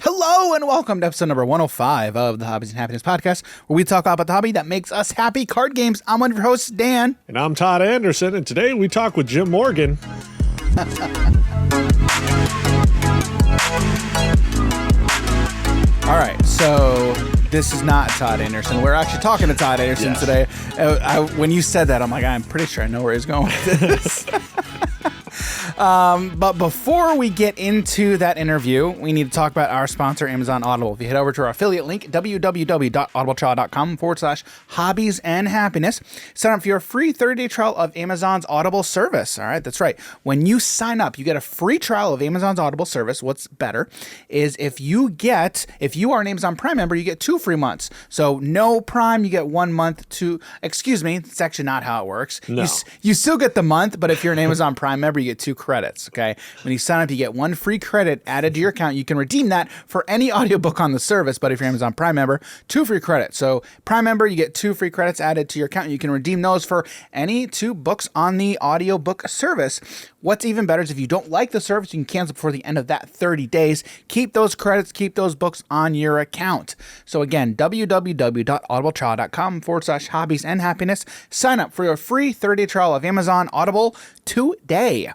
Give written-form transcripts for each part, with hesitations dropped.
Hello and welcome to episode number 105 of the Hobbies and Happiness podcast, where we talk about the hobby that makes us happy, card games. I'm one of your hosts, Dan. And I'm Todd Anderson, and today we talk with Jim Morgan. All right, so this is not Todd Anderson. We're actually talking to Todd Anderson today. When you said that, I'm like, I'm pretty sure I know where he's going with this. But before we get into that interview, we need to talk about our sponsor, Amazon Audible. If you head over to our affiliate link, www.audibletrial.com/hobbies and happiness, sign up for your free 30-day trial of Amazon's Audible service. All right, that's right. When you sign up, you get a free trial of Amazon's Audible service. What's better is if you are an Amazon Prime member, you get 2 free months. So no Prime, you get 1 month to, excuse me, that's actually not how it works. No. You still get the month, but if you're an Amazon Prime member, you get 2 credits, okay? When you sign up, you get 1 free credit added to your account. You can redeem that for any audiobook on the service, but if you're an Amazon Prime member, 2 free credits. So Prime member, you get 2 free credits added to your account. You can redeem those for any 2 books on the audiobook service. What's even better is if you don't like the service, you can cancel before the end of that 30 days. Keep those credits, keep those books on your account. So again, www.audibletrial.com/hobbies and happiness. Sign up for your free 30-day trial of Amazon Audible today.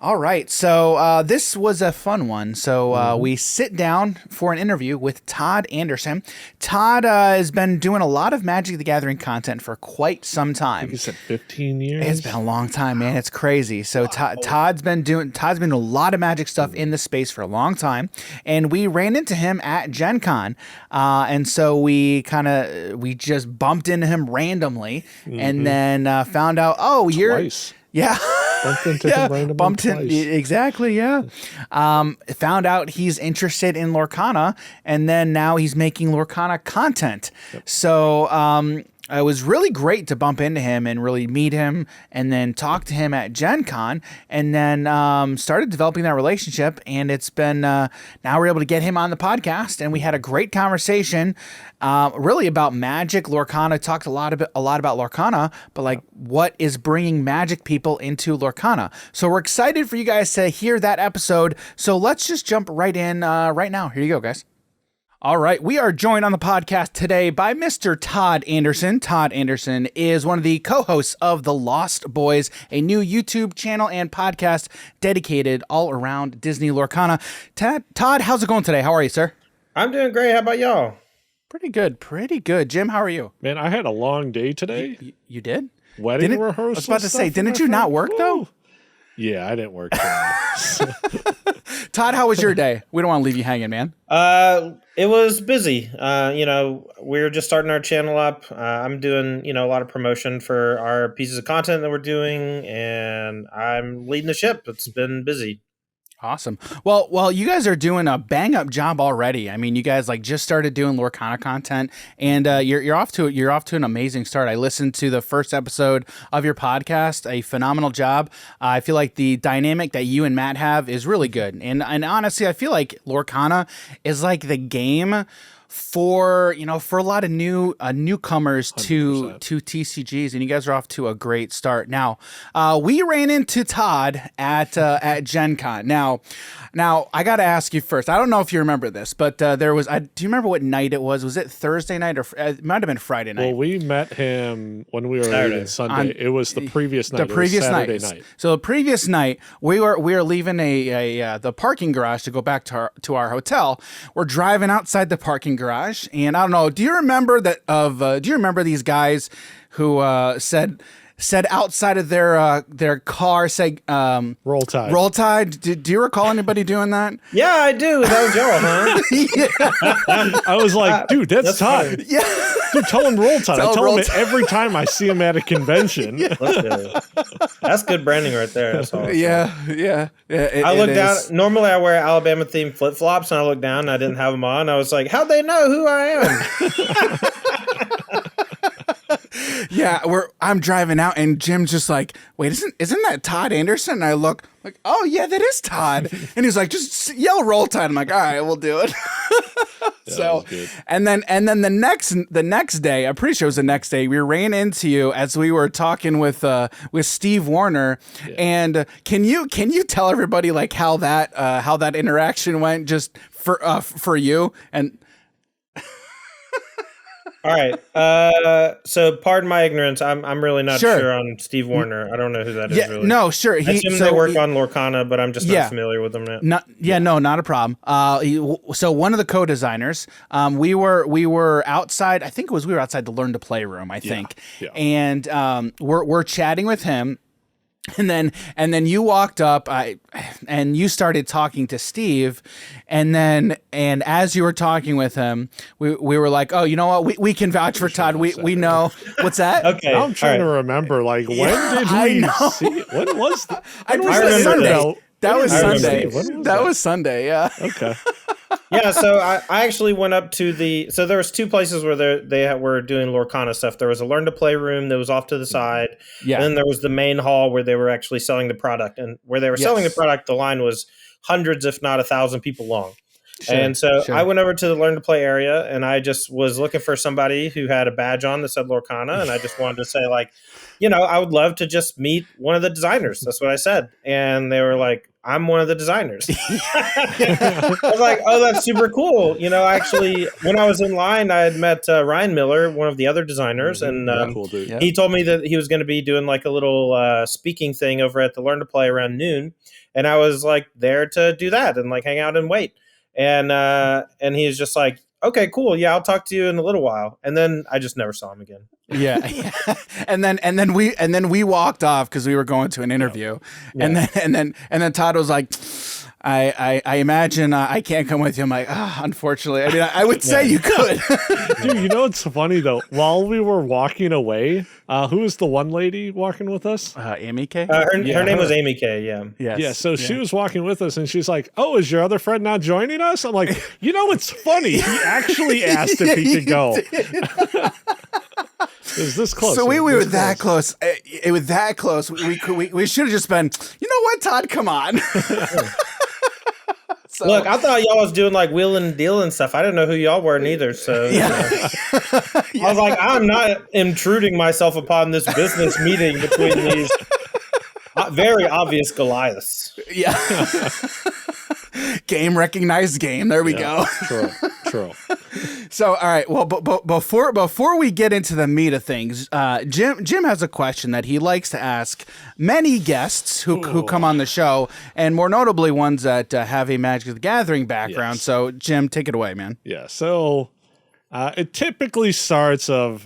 All right, so this was a fun one. So we sit down for an interview with Todd Anderson. Todd has been doing a lot of Magic the Gathering content for quite some time. I think you said 15 years. It's been a long time, man. It's crazy. So Todd's been doing a lot of Magic stuff in the space for a long time, and we ran into him at GenCon, and so we just bumped into him randomly, and then found out, Twice. Yeah. Bumped into him randomly bumped in, twice. exactly, yeah. Found out he's interested in Lorcana, and then now he's making Lorcana content. Yep. So it was really great to bump into him and really meet him and then talk to him at GenCon, and then started developing that relationship, and it's been now we're able to get him on the podcast, and we had a great conversation really about Magic, Lorcana. Talked a lot about Lorcana, but like what is bringing Magic people into Lorcana. So we're excited for you guys to hear that episode, so let's just jump right in right now. Here you go, guys. All right, we are joined on the podcast today by Mr. Todd Anderson. Todd Anderson is one of the co-hosts of The Lost Boys, a new YouTube channel and podcast dedicated all around Disney Lorcana. Todd, how's it going today? How are you, sir? I'm doing great. How about y'all? Pretty good. Jim, how are you? Man, I had a long day today. You did? Wedding rehearsal. I was about to say, didn't you not work, though? Yeah, I didn't work today. Todd, how was your day? We don't want to leave you hanging, man. It was busy. We're just starting our channel up. I'm doing, a lot of promotion for our pieces of content that we're doing, and I'm leading the ship. It's been busy. Awesome. Well, you guys are doing a bang up job already. I mean, you guys just started doing Lorcana content, and you're off to an amazing start. I listened to the first episode of your podcast. A phenomenal job. I feel like the dynamic that you and Matt have is really good, and honestly, I feel like Lorcana is like the game for a lot of newcomers to TCGs, and you guys are off to a great start. Now, we ran into Todd at GenCon. Now I got to ask you first. I don't know if you remember this, but there was. Do you remember what night it was? Was it Thursday night or it might have been Friday night? Well, we met him when we were leaving Sunday. It was the previous night. The previous Saturday night. night. So the previous night, we were leaving the parking garage to go back to our hotel. We're driving outside the parking garage, and I don't know. Do you remember these guys who said outside of their car, say Roll Tide. Roll Tide? Do you recall anybody doing that? Yeah, I do. That was y'all, huh? I was like, dude, that's Todd. Yeah. Dude, tell him Roll Tide. I tell Roll him it every time I see him at a convention. That's good branding right there. That's all. Yeah. I looked down. Normally, I wear Alabama themed flip flops, and I looked down and I didn't have them on. I was like, how'd they know who I am? Yeah, I'm driving out, and Jim's just like, wait, isn't that Todd Anderson? And I look like, oh yeah, that is Todd. And he's like, just yell Roll Tide. I'm like, all right, we'll do it. So, and then the next day, I'm pretty sure it was the next day, we ran into you as we were talking with Steve Warner. Yeah. And can you tell everybody like how that interaction went? Just for you and. All right. So pardon my ignorance. I'm really not sure on Steve Warner. I don't know who that is really. No, sure. I assume they work on Lorcana, but I'm just not familiar with them yet. No, not a problem. So one of the co-designers, we were outside. I think we were outside the Learn to Play room. I think, and we're chatting with him. And then you walked up, and you started talking to Steve, and as you were talking with him, we were like, oh, you know what, we can vouch for Todd. We know what's that. Okay, now I'm trying to remember. Like, when did we see it? When was that? I remember Sunday. That was Sunday. That was Sunday. Yeah. Okay. Yeah, so I actually went up to so there was two places where they were doing Lorcana stuff. There was a Learn to Play room that was off to the side. Yeah. And then there was the main hall where they were actually selling the product. And where they were selling the product, the line was hundreds, if not 1,000 people long. And so I went over to the Learn to Play area, and I just was looking for somebody who had a badge on that said Lorcana, and I just wanted to say, like, I would love to just meet one of the designers. That's what I said. And they were like, I'm one of the designers. I was like, oh, that's super cool. Actually, when I was in line, I had met Ryan Miller, one of the other designers, and cool dude. He told me that he was going to be doing like a little speaking thing over at the Learn to Play around noon. And I was like there to do that and like hang out and wait. And he was just like, okay, cool. Yeah, I'll talk to you in a little while. And then I just never saw him again. Yeah. and then we walked off because we were going to an interview. Yeah. And then Todd was like, I imagine I can't come with you. I'm like, unfortunately. I mean, I would say you could. Dude, it's funny though. While we were walking away, who was the one lady walking with us? Amy K. Her name was Amy K. Yeah. Yes. Yeah. So she was walking with us, and she's like, "Oh, is your other friend not joining us?" I'm like, it's funny. He actually asked if he could go. Is this close? So we were that close. It was that close. We should have just been. You know what, Todd? Come on. So, look, I thought y'all was doing like wheeling and dealing stuff. I didn't know who y'all were neither. So I was like, I'm not intruding myself upon this business meeting between these very obvious Goliaths. Yeah. Game recognized game. There we go. True. So, all right. Well, before we get into the meat of things, Jim has a question that he likes to ask many guests who come on the show, and more notably ones that have a Magic the Gathering background. Yes. So, Jim, take it away, man. Yeah. So, it typically starts I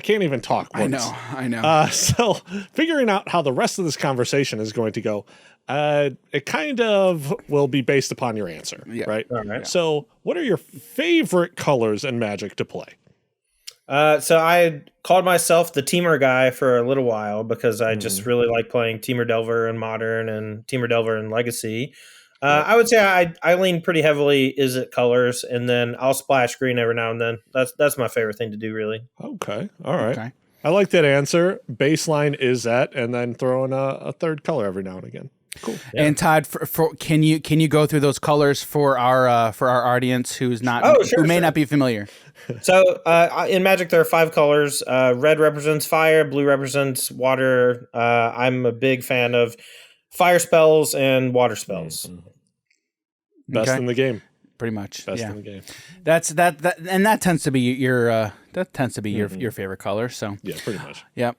can't even talk. I know. So, figuring out how the rest of this conversation is going to go. It kind of will be based upon your answer, right? All right. So, what are your favorite colors in Magic to play? So I called myself the Teamer guy for a little while because I just really like playing Teamer Delver in Modern and Teamer Delver in Legacy. I would say I lean pretty heavily is it colors, and then I'll splash green every now and then. That's my favorite thing to do, really. Okay. All right. Okay. I like that answer. Baseline is that, and then throw in a third color every now and again. Cool. Yeah. And Todd, can you go through those colors for our audience who may not be familiar? So in Magic, there are 5 colors. Red represents fire. Blue represents water. I'm a big fan of fire spells and water spells. Mm-hmm. Best in the game. Pretty much. Best in the game. That's and that tends to be your your favorite color. So yeah, pretty much. Yep.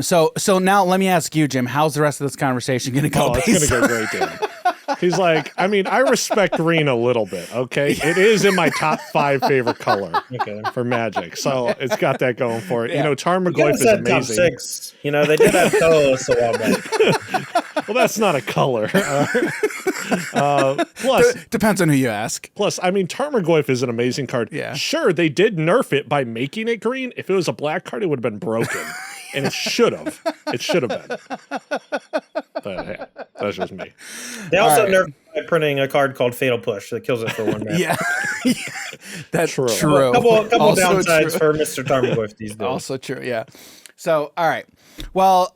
So now let me ask you, Jim, how's the rest of this conversation going to go? Oh, it's going to go great, Dan. He's like, I mean, I respect green a little bit. Okay, it is in my top 5 favorite color for Magic, so it's got that going for it. Yeah. Tarmogoyf is amazing. Top 6. They did have colors a while back. Well, that's not a color. Plus, depends on who you ask. Plus, I mean, Tarmogoyf is an amazing card. Yeah. Sure, they did nerf it by making it green. If it was a black card, it would have been broken. And it should have. It should have been. But hey, that's just me. They also nerfed by printing a card called Fatal Push that kills it for 1 minute. Yeah. That's true. A couple downsides for Mr. Tarmogoyf these days. Also true, yeah. So, all right. Well,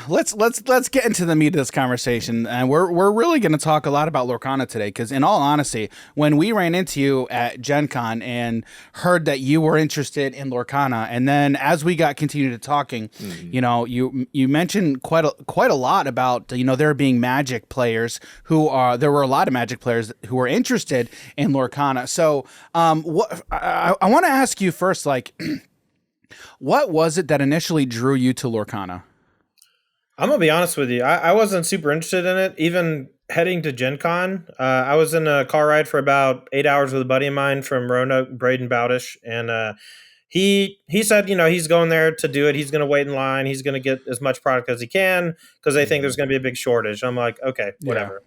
let's get into the meat of this conversation, and we're really going to talk a lot about Lorcana today. Because in all honesty, when we ran into you at GenCon and heard that you were interested in Lorcana, and then as we got continued talking, you know, you mentioned quite a lot about there being Magic players there were a lot of Magic players who were interested in Lorcana. So what I want to ask you first, like. What was it that initially drew you to Lorcana? I'm going to be honest with you. I wasn't super interested in it. Even heading to Gen Con, I was in a car ride for about 8 hours with a buddy of mine from Roanoke, Braden Bowdish. And he said, he's going there to do it. He's going to wait in line. He's going to get as much product as he can because they think there's going to be a big shortage. I'm like, okay, whatever.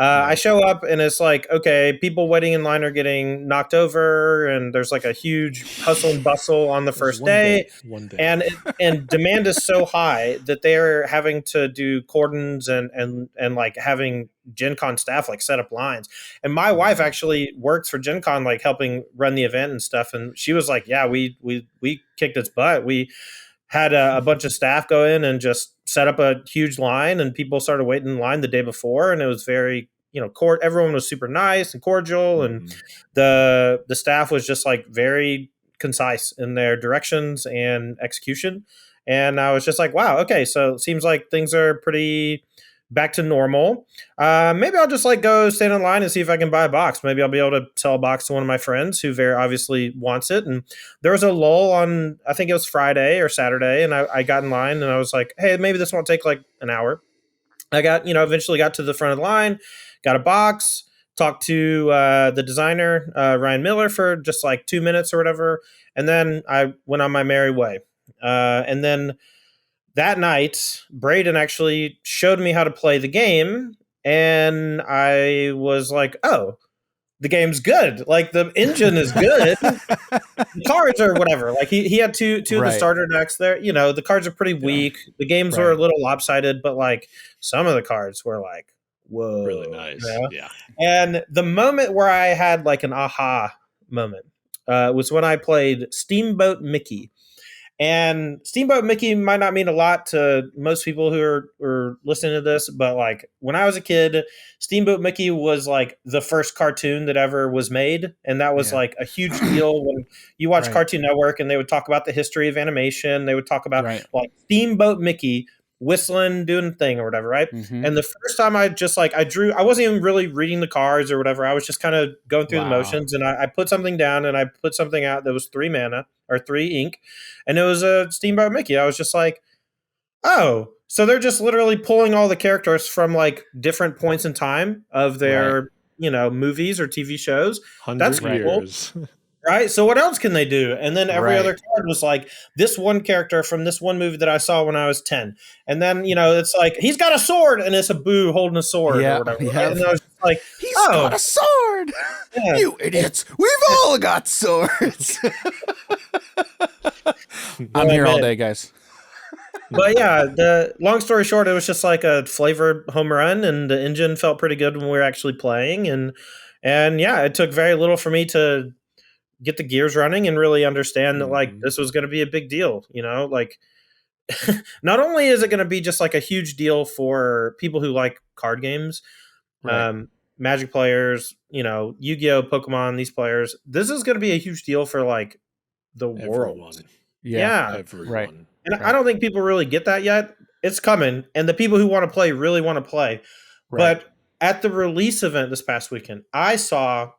I show up and it's like, okay, people waiting in line are getting knocked over, and there's like a huge hustle and bustle on the first day. One day. And demand is so high that they're having to do cordons and like having Gen Con staff like set up lines. And my wife actually works for Gen Con, like helping run the event and stuff. And she was like, yeah, we kicked its butt. We had a bunch of staff go in and just set up a huge line, and people started waiting in line the day before, and it was very, everyone was super nice and cordial, and the staff was just like very concise in their directions and execution. And I was just like, wow, okay, so it seems like things are pretty back to normal. Maybe I'll just like go stand in line and see if I can buy a box. Maybe I'll be able to sell a box to one of my friends who very obviously wants it. And there was a lull on, I think it was Friday or Saturday, and I got in line and I was like, hey, maybe this won't take like an hour. I got, eventually got to the front of the line, got a box, talked to the designer, Ryan Miller, for just like 2 minutes or whatever. And then I went on my merry way. And then that night, Braden actually showed me how to play the game, and I was like, oh, the game's good. Like, the engine is good. The cards are whatever. Like, he had two of the starter decks there. The cards are pretty weak. The games were a little lopsided, but, like, some of the cards were like, whoa. Really nice. Yeah. And the moment where I had, like, an aha moment was when I played Steamboat Mickey. And Steamboat Mickey might not mean a lot to most people who are listening to this, but like when I was a kid, Steamboat Mickey was like the first cartoon that ever was made. And that was like a huge deal when you watch Cartoon Network, and they would talk about the history of animation. They would talk about like Steamboat Mickey whistling, doing a thing or whatever, right? And the first time I just like, I wasn't even really reading the cards or whatever. I was just kind of going through the motions, and I put something down and I put something out that was 3 mana or 3 ink, and it was a Steamboat Mickey. I was just like, oh, so they're just literally pulling all the characters from like different points in time of their, movies or TV shows. 100 That's cool. years. Right. So what else can they do? And then every other card was like this one character from this one movie that I saw when I was 10. And then, it's like, he's got a sword, and it's a Boo holding a sword or whatever. Yeah. And I was just like, he's got a sword. Yeah. You idiots. We've all got swords. I'm here all day, guys. But yeah, the long story short, it was just like a flavored home run, and the engine felt pretty good when we were actually playing. And yeah, it took very little for me to get the gears running and really understand that like this was going to be a big deal, like not only is it going to be just like a huge deal for people who like card games, Magic players, Yu-Gi-Oh, Pokemon, these players, this is going to be a huge deal for like the world. Yeah. Everyone. And I don't think people really get that yet. It's coming. And the people who want to play really want to play. But at the release event this past weekend, I saw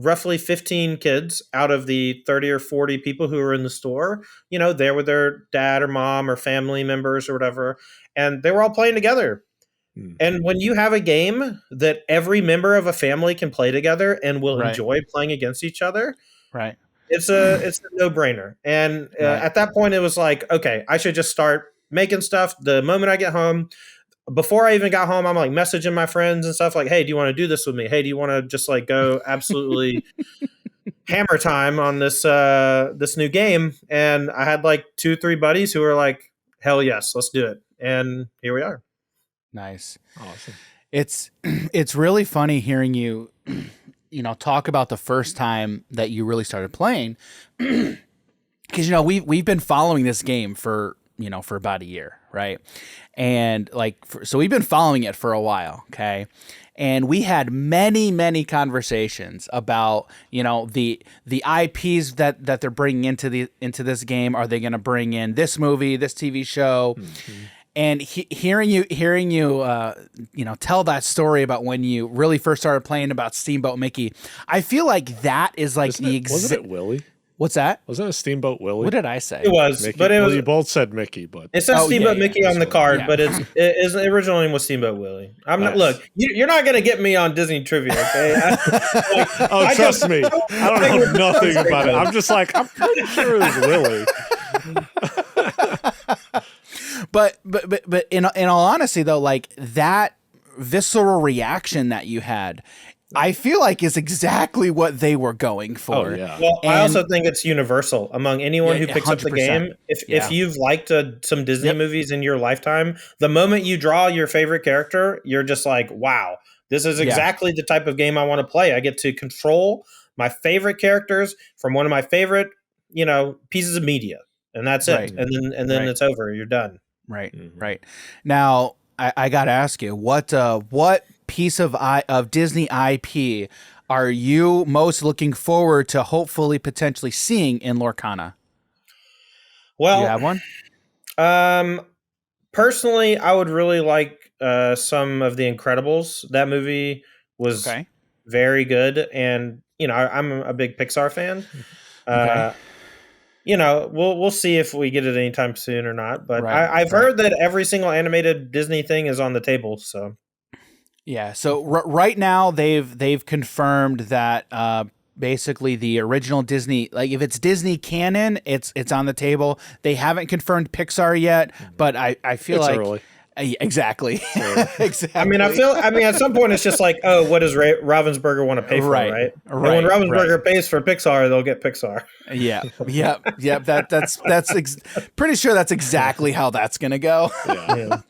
roughly 15 kids out of the 30 or 40 people who were in the store, there with their dad or mom or family members or whatever. And they were all playing together. And when you have a game that every member of a family can play together and will enjoy playing against each other, it's a no-brainer. And at that point, it was like, okay, I should just start making stuff the moment I get home. Before I even got home, I'm like messaging my friends and stuff like, hey, do you want to do this with me? Hey, do you want to just like go absolutely hammer time on this this new game? And I had like 2-3 buddies who were like, hell yes, let's do it. And here we are. Nice. Awesome. It's really funny hearing you, talk about the first time that you really started playing. Because, we've been following this game for for about a year, right? And so we've been following it for a while, okay? And we had many conversations about the IPs that they're bringing into this game. Are they going to bring in this movie, this TV show? Mm-hmm. And hearing you tell that story about when you really first started playing about Steamboat Mickey, I feel like that is like wasn't it Willie? What's that? Wasn't it Steamboat Willie? What did I say? It was, Mickey. but it was. You both said Mickey, but it says Steamboat Mickey on the card, but its original name was Steamboat Willie. I'm not. Look, you're not going to get me on Disney trivia, okay? Trust me, I don't know nothing about it. I'm just like, I'm pretty sure it was Willie. But in all honesty though, like that visceral reaction that you had, I feel like is exactly what they were going for. Oh, yeah. Well, I also think it's universal among anyone who picks 100%. Up the game. If you've liked some Disney movies in your lifetime, the moment you draw your favorite character, you're just like, wow, this is exactly the type of game I want to play. I get to control my favorite characters from one of my favorite, pieces of media. And that's it. And then it's over. You're done. Right. Mm-hmm. Right. Now, I got to ask you, what piece of Disney IP are you most looking forward to hopefully potentially seeing in Lorcana? Well, do you have one? Personally, I would really like some of The Incredibles. That movie was very good, and I'm a big Pixar fan. Okay. We'll see if we get it anytime soon or not. But I've heard that every single animated Disney thing is on the table. So. Yeah. So right now they've confirmed that basically the original Disney, like if it's Disney canon, it's on the table. They haven't confirmed Pixar yet, but I feel it's like early. Exactly. Exactly. I mean, at some point it's just like, oh, what does Ravensburger want to pay for, right? And when Ravensburger pays for Pixar, they'll get Pixar. Yeah. That's pretty sure that's exactly how that's gonna go. Yeah.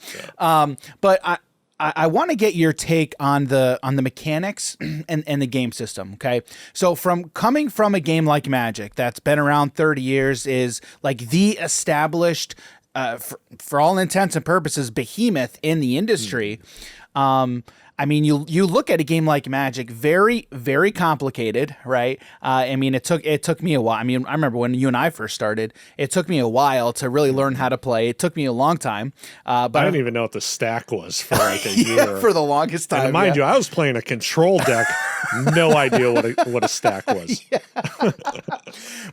But I want to get your take on the mechanics and the game system. Okay, so coming from a game like Magic that's been around 30 years, is like the established, for all intents and purposes, behemoth in the industry. I mean, you look at a game like Magic, very, very complicated, right? I mean, it took me a while. I mean, I remember when you and I first started, it took me a while to really learn how to play. It took me a long time. But I didn't even know what the stack was for like a year. For the longest time. And mind you, I was playing a control deck, no idea what a stack was.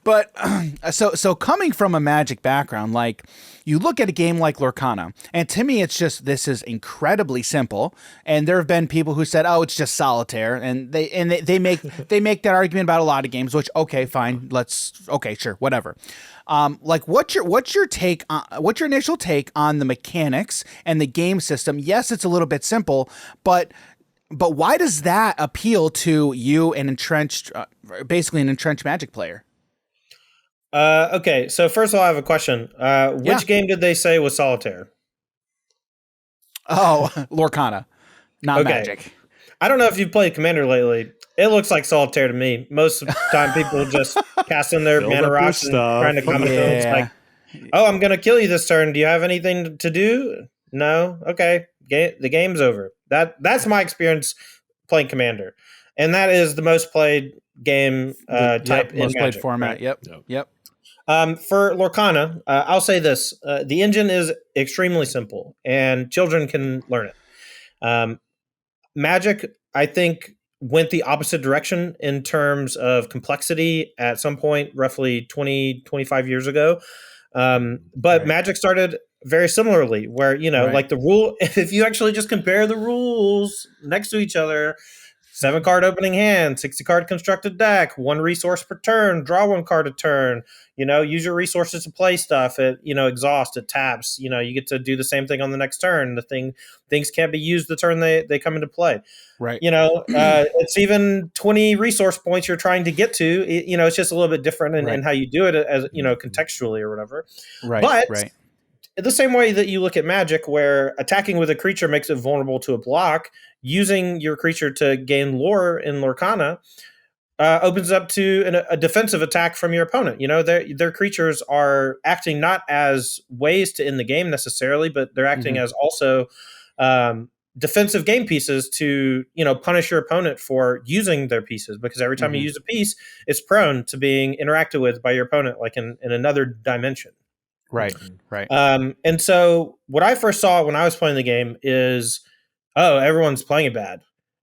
But so coming from a Magic background, like you look at a game like Lorcana, and to me, it's just, this is incredibly simple. And there have been people who said, "Oh, it's just solitaire," and they make that argument about a lot of games. Which, okay, fine, sure, whatever. Like, what's your take on, what's your initial take on the mechanics and the game system? Yes, it's a little bit simple, but why does that appeal to you, basically an entrenched Magic player? Okay, so first of all, I have a question. Which game did they say was solitaire? Oh, Lorcana, not Magic. I don't know if you've played Commander lately. It looks like solitaire to me. Most of the time, people just cast in their mana rocks and trying to come with them. It's like, oh, I'm going to kill you this turn. Do you have anything to do? No? Okay. The game's over. That's my experience playing Commander. And that is the most played game type in most Magic, played format. Right? Yep. For Lorcana, I'll say this. The engine is extremely simple, and children can learn it. Magic, I think, went the opposite direction in terms of complexity at some point, roughly 20, 25 years ago. But Magic started very similarly, where, like the rule, if you actually just compare the rules next to each other, 7-card opening hand, 60-card constructed deck, 1 resource per turn, draw 1 card a turn, use your resources to play stuff at, exhaust, it taps, you get to do the same thing on the next turn. Things can't be used the turn they come into play. Right. It's even 20 resource points you're trying to get to, it's just a little bit different in how you do it as, contextually or whatever. Right. But the same way that you look at Magic, where attacking with a creature makes it vulnerable to a block, using your creature to gain lore in Lorcana opens up to a defensive attack from your opponent. You know, their creatures are acting not as ways to end the game necessarily, but they're acting as also defensive game pieces to, you know, punish your opponent for using their pieces, because every time you use a piece, it's prone to being interacted with by your opponent, like in another dimension. Right, right. And so what I first saw when I was playing the game is, oh, everyone's playing it bad.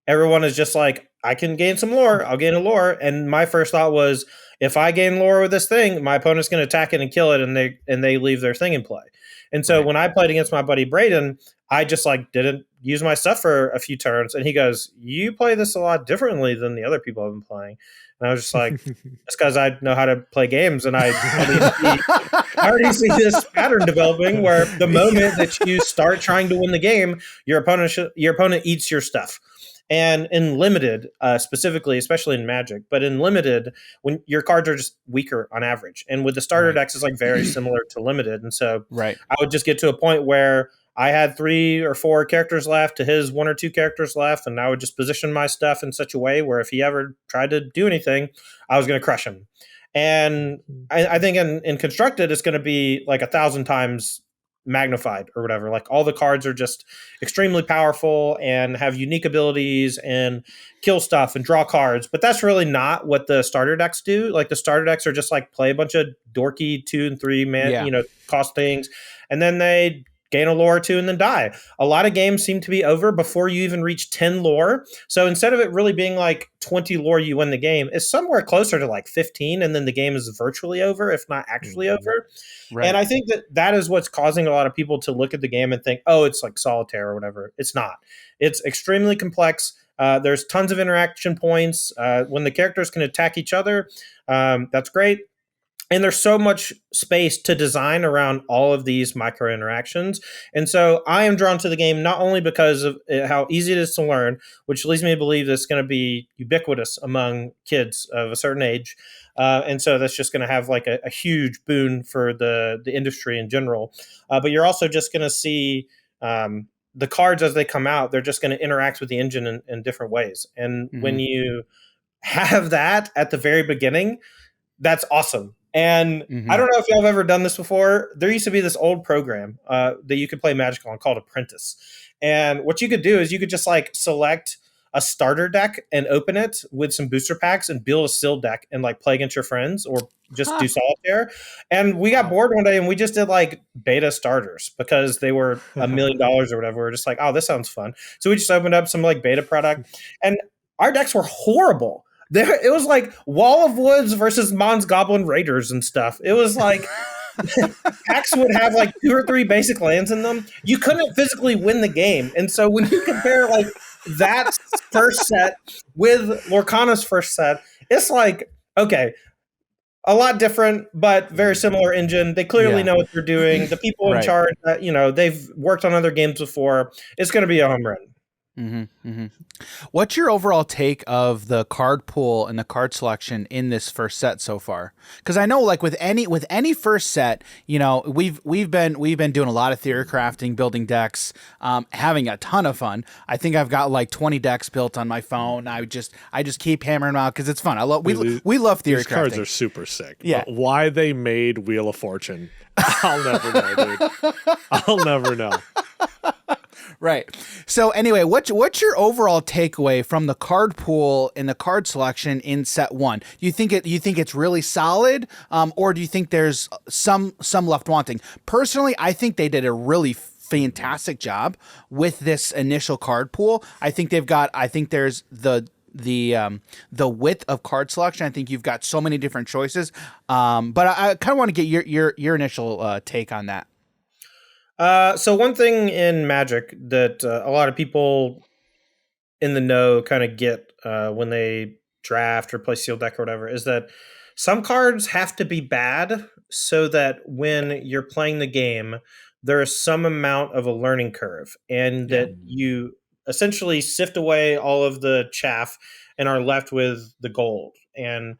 Everyone is just like, I can gain some lore, I'll gain a lore. And my first thought was, if I gain lore with this thing, my opponent's going to attack it and kill it, and they leave their thing in play. And so when I played against my buddy Braden, I just like didn't use my stuff for a few turns, and he goes, "You play this a lot differently than the other people have been playing." And I was just like, "That's because I know how to play games, and I already see this pattern developing where the moment that you start trying to win the game, your opponent eats your stuff." And in limited, specifically, especially in Magic, but in limited, when your cards are just weaker on average, and with the starter decks, it's like very similar to limited. And so I would just get to a point where I had 3 or 4 characters left to his 1 or 2 characters left, and I would just position my stuff in such a way where if he ever tried to do anything, I was going to crush him. And I think in Constructed, it's going to be like 1,000 times magnified or whatever. Like all the cards are just extremely powerful and have unique abilities and kill stuff and draw cards, but that's really not what the starter decks do. Like the starter decks are just like play a bunch of dorky 2 and 3 man, you know, cost things, and then they gain a lore or 2 and then die. A lot of games seem to be over before you even reach 10 lore. So instead of it really being like 20 lore you win the game, it's somewhere closer to like 15, and then the game is virtually over, if not actually over. And I think that is what's causing a lot of people to look at the game and think, oh, it's like solitaire or whatever. It's not. It's extremely complex. There's tons of interaction points. When the characters can attack each other, that's great. And there's so much space to design around all of these micro interactions. And so I am drawn to the game not only because of how easy it is to learn, which leads me to believe that it's going to be ubiquitous among kids of a certain age. And so that's just going to have like a huge boon for the industry in general. But you're also just going to see the cards as they come out, they're just going to interact with the engine in different ways. And when you have that at the very beginning, that's awesome. And I don't know if y'all have ever done this before. There used to be this old program that you could play Magic on called Apprentice. And what you could do is you could just like select a starter deck and open it with some booster packs and build a sealed deck and like play against your friends or just do solitaire. And we got bored one day and we just did like beta starters because they were $1 million or whatever. We're just like, oh, this sounds fun. So we just opened up some like beta product, and our decks were horrible. It was like Wall of Woods versus Mons Goblin Raiders and stuff. It was like packs would have like 2 or 3 basic lands in them. You couldn't physically win the game. And so when you compare like that first set with Lorcana's first set, it's like, okay, a lot different, but very similar engine. They clearly know what they're doing. The people in charge, you know, they've worked on other games before. It's going to be a home run. What's your overall take of the card pool and the card selection in this first set so far? Because I know, like with any first set, you know, we've been doing a lot of theory crafting, building decks, having a ton of fun. I think I've got like 20 decks built on my phone. I just keep hammering them out because it's fun. We love theory these crafting. Cards are super sick. Yeah, but why they made Wheel of Fortune, I'll never know, dude. I'll never know. Right. So anyway, what's your overall takeaway from the card pool and the card selection in set 1? Do you think it's really solid, or do you think there's some left wanting? Personally, I think they did a really fantastic job with this initial card pool. I think there's the width of card selection. I think you've got so many different choices. But I kind of want to get your initial take on that. So one thing in Magic that a lot of people in the know kind of get when they draft or play sealed deck or whatever is that some cards have to be bad so that when you're playing the game, there is some amount of a learning curve, and that you essentially sift away all of the chaff and are left with the gold. And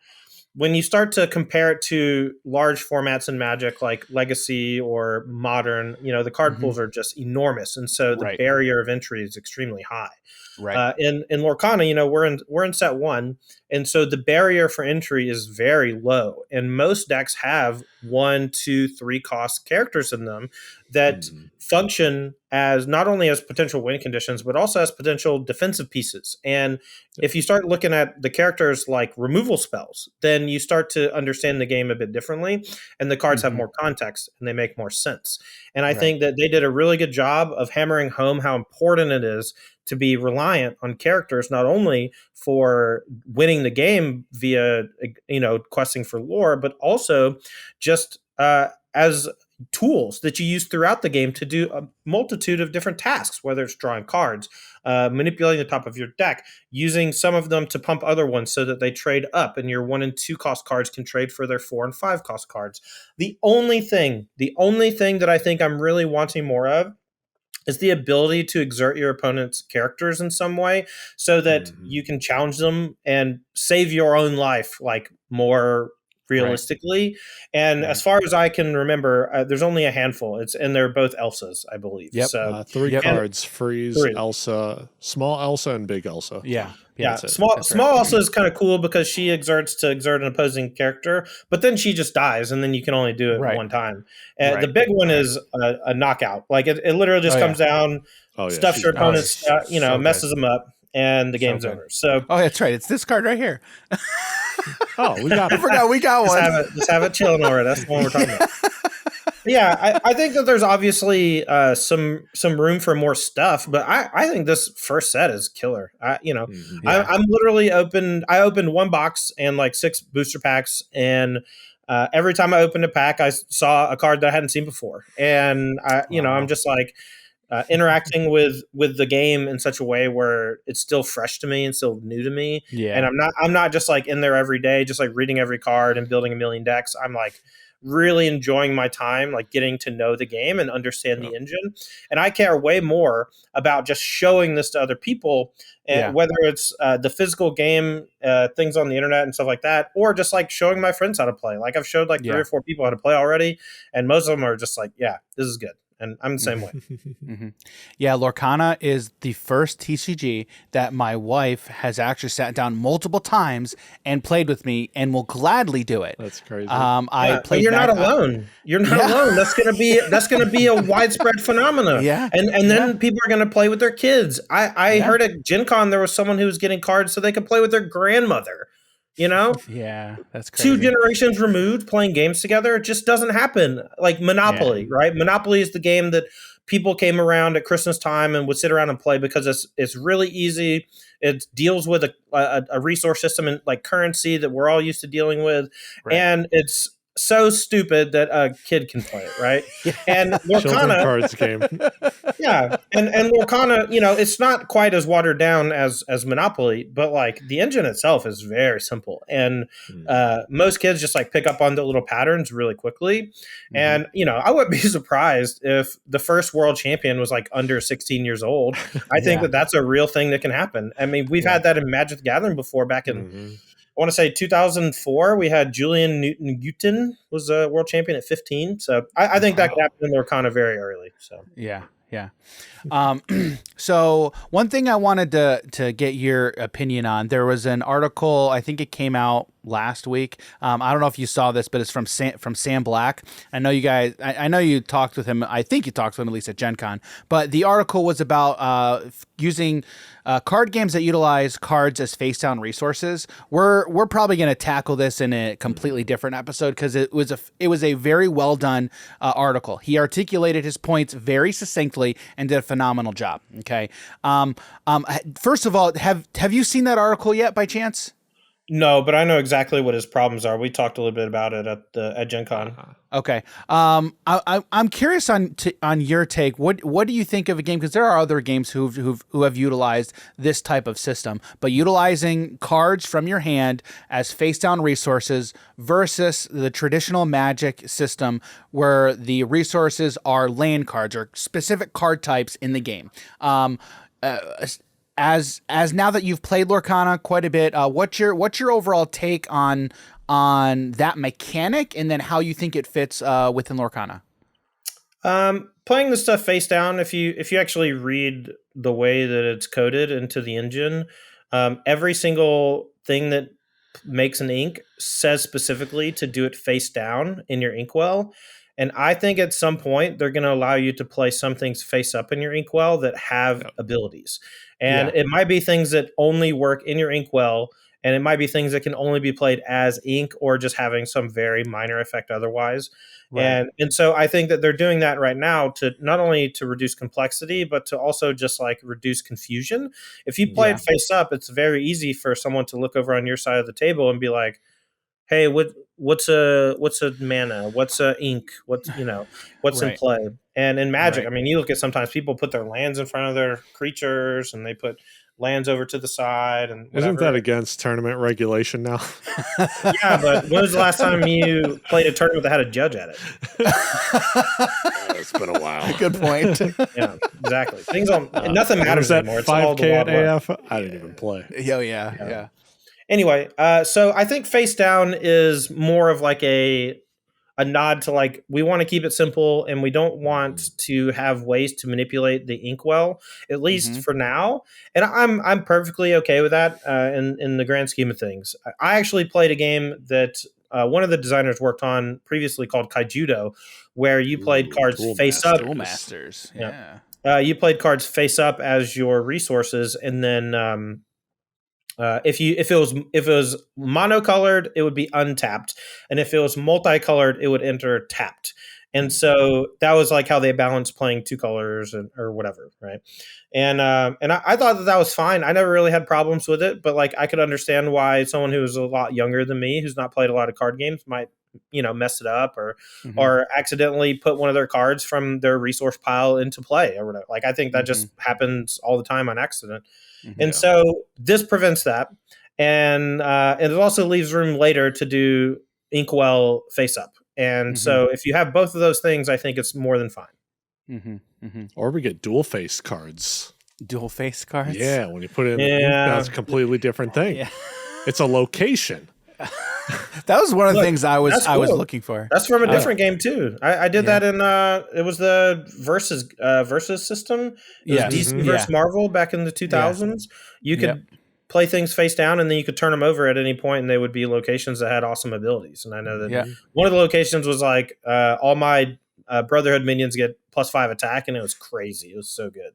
when you start to compare it to large formats in Magic like Legacy or Modern, you know, the card pools are just enormous. And so the barrier of entry is extremely high. Right. In Lorcana, we're in set 1, and so the barrier for entry is very low. And most decks have 1, 2, 3 cost characters in them that function as not only as potential win conditions, but also as potential defensive pieces. And if you start looking at the characters like removal spells, then you start to understand the game a bit differently, and the cards have more context and they make more sense. And I think that they did a really good job of hammering home how important it is to be reliant on characters, not only for winning the game via, questing for lore, but also just as tools that you use throughout the game to do a multitude of different tasks, whether it's drawing cards, manipulating the top of your deck, using some of them to pump other ones so that they trade up, and your 1 and 2 cost cards can trade for their 4 and 5 cost cards. The only thing that I think I'm really wanting more of is the ability to exert your opponent's characters in some way so that you can challenge them and save your own life, like, more realistically. And as far as I can remember, there's only a handful. And they're both Elsas, I believe. Yep. So 3 cards: Freeze, Elsa, small Elsa, and big Elsa. Yeah. Small Elsa is kind of cool because she exert an opposing character, but then she just dies, and then you can only do it one time. The big one is a knockout. Like, it literally just comes down, stuffs your opponent's, messes them up, and the game's over. So, that's right. It's this card right here. We got it. I forgot we got one. Just have it chilling already. That's the one we're talking about. Yeah, I think that there's obviously some room for more stuff, but I think this first set is killer. I'm literally opened. I opened 1 box and like 6 booster packs, and every time I opened a pack, I saw a card that I hadn't seen before, and I'm just like interacting with the game in such a way where it's still fresh to me and still new to me. Yeah, and I'm not just like in there every day, just like reading every card and building a million decks. I'm like really enjoying my time, like getting to know the game and understand the engine. And I care way more about just showing this to other people, and whether it's the physical game, things on the internet and stuff like that, or just like showing my friends how to play. Like, I've showed like 3 or 4 people how to play already, and most of them are just like, yeah, this is good. And I'm the same way. Yeah, Lorcana is the first TCG that my wife has actually sat down multiple times and played with me, and will gladly do it. That's crazy. I played. But you're not alone. You're not alone. That's gonna be a widespread phenomenon. Yeah, and then people are gonna play with their kids. I heard at GenCon there was someone who was getting cards so they could play with their grandmother. Yeah, that's crazy. 2 generations removed playing games together. It just doesn't happen. Like Monopoly, right? Monopoly is the game that people came around at Christmas time and would sit around and play because it's really easy. It deals with a resource system and like currency that we're all used to dealing with, and it's so stupid that a kid can play it, right? And Lorcana cards game. And Lorcana, it's not quite as watered down as Monopoly, but like the engine itself is very simple, and most kids just like pick up on the little patterns really quickly. And I wouldn't be surprised if the first world champion was like under 16 years old. I think that that's a real thing that can happen. I mean, we've had that in Magic the Gathering before, back in I want to say 2004, we had Julian Newton was a world champion at 15. So I think that could happen in Lorcana very early. So yeah. So one thing I wanted to get your opinion on, there was an article, I think it came out last week. I don't know if you saw this, but it's from Sam Black. I know you guys, I know you talked with him. I think you talked to him at least at GenCon, but the article was about using card games that utilize cards as face down resources. We're probably going to tackle this in a completely different episode because it was a very well done article. He articulated his points very succinctly and did a phenomenal job. Okay. First of all, have you seen that article yet by chance? No, but I know exactly what his problems are. We talked a little bit about it at GenCon. Okay. I'm curious on your take. What do you think of a game? Because there are other games who have utilized this type of system, but utilizing cards from your hand as face down resources versus the traditional Magic system where the resources are land cards or specific card types in the game. As now that you've played Lorcana quite a bit, what's your overall take on that mechanic, and then how you think it fits within Lorcana? Playing the stuff face down, if you actually read the way that it's coded into the engine, every single thing that makes an ink says specifically to do it face down in your inkwell. And I think at some point they're going to allow you to play some things face up in your inkwell that have abilities. And it might be things that only work in your inkwell, and it might be things that can only be played as ink or just having some very minor effect otherwise. Right. And so I think that they're doing that right now to not only to reduce complexity, but to also just like reduce confusion. If you play it face up, it's very easy for someone to look over on your side of the table and be like, hey, what's a mana? What's a ink? What's in play? And in Magic, I mean, you look at sometimes people put their lands in front of their creatures and they put lands over to the side and whatever. Isn't that against tournament regulation now? Yeah, but when was the last time you played a tournament that had a judge at it? It's been a while. Good point. Yeah, exactly. Things on nothing matters anymore. It's 5K at AF. I didn't even play. Yeah. Anyway, so I think face down is more of like a nod to like, we want to keep it simple and we don't want to have ways to manipulate the inkwell, at least for now. And I'm perfectly okay with that in the grand scheme of things. I actually played a game that one of the designers worked on previously called Kaijudo, where you played cards face up. Duel Masters. Yeah. You played cards face up as your resources, and then if it was monocolored, it would be untapped, and if it was multicolored, it would enter tapped. And so that was like how they balanced playing two colors or whatever, right? And I thought that was fine. I never really had problems with it, but like I could understand why someone who was a lot younger than me, who's not played a lot of card games, might mess it up or accidentally put one of their cards from their resource pile into play or whatever. Like I think that just happens all the time on accident. And so this prevents that. And it also leaves room later to do inkwell face up. And so if you have both of those things, I think it's more than fine. Or we get dual face cards. Dual face cards? Yeah, when you put it in, that's a completely different thing. Yeah. It's a location. That was one of the things I was looking for. That's from a different game too. I did that in it was the versus system. It was DC versus Marvel back in the 2000s. You could play things face down, and then you could turn them over at any point, and they would be locations that had awesome abilities. And I know that one of the locations was like all my Brotherhood minions get +5 attack, and it was crazy. It was so good.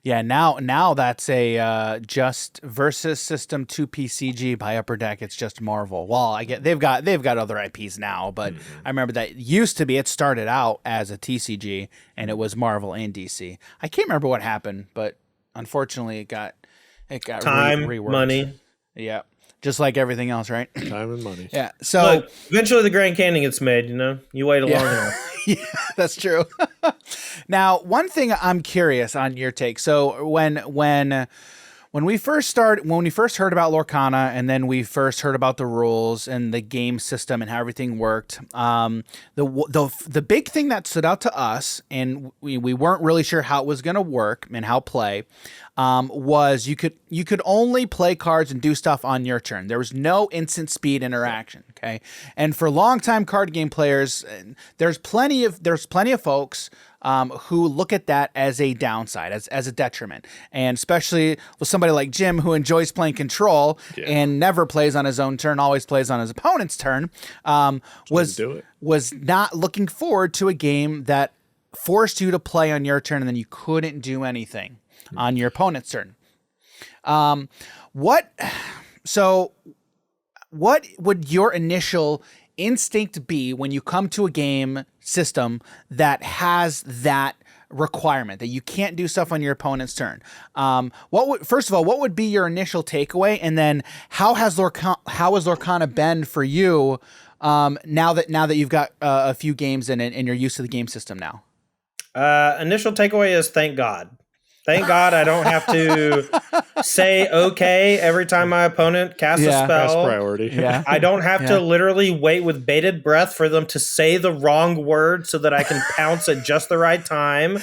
Yeah, now that's a just versus system 2 PCG by Upper Deck. It's just Marvel. Well, I get they've got other IPs now, but I remember that used to be. It started out as a TCG, and it was Marvel and DC. I can't remember what happened, but unfortunately, it got time, reworked. Money. Yeah, just like everything else, right? Time and money. Yeah. So look, eventually, the Grand Canyon gets made. You wait long enough. Yeah, that's true. Now, one thing I'm curious on your take. So when we first heard about Lorcana, and then we first heard about the rules and the game system and how everything worked, the big thing that stood out to us, and we weren't really sure how it was going to work and how play, was you could only play cards and do stuff on your turn. There was no instant speed interaction. Okay, and for longtime card game players, there's plenty of folks who look at that as a downside, as a detriment, and especially with somebody like Jim who enjoys playing control and never plays on his own turn, always plays on his opponent's turn, was not looking forward to a game that forced you to play on your turn and then you couldn't do anything on your opponent's turn. What would your initial instinct be when you come to a game system that has that requirement that you can't do stuff on your opponent's turn? First of all, what would be your initial takeaway, and then how has Lorcana been for you now that you've got a few games in it and you're used to the game system now? Initial takeaway is thank God. Thank God I don't have to say okay every time my opponent casts a spell. That's priority. Yeah. I don't have to literally wait with bated breath for them to say the wrong word so that I can pounce at just the right time.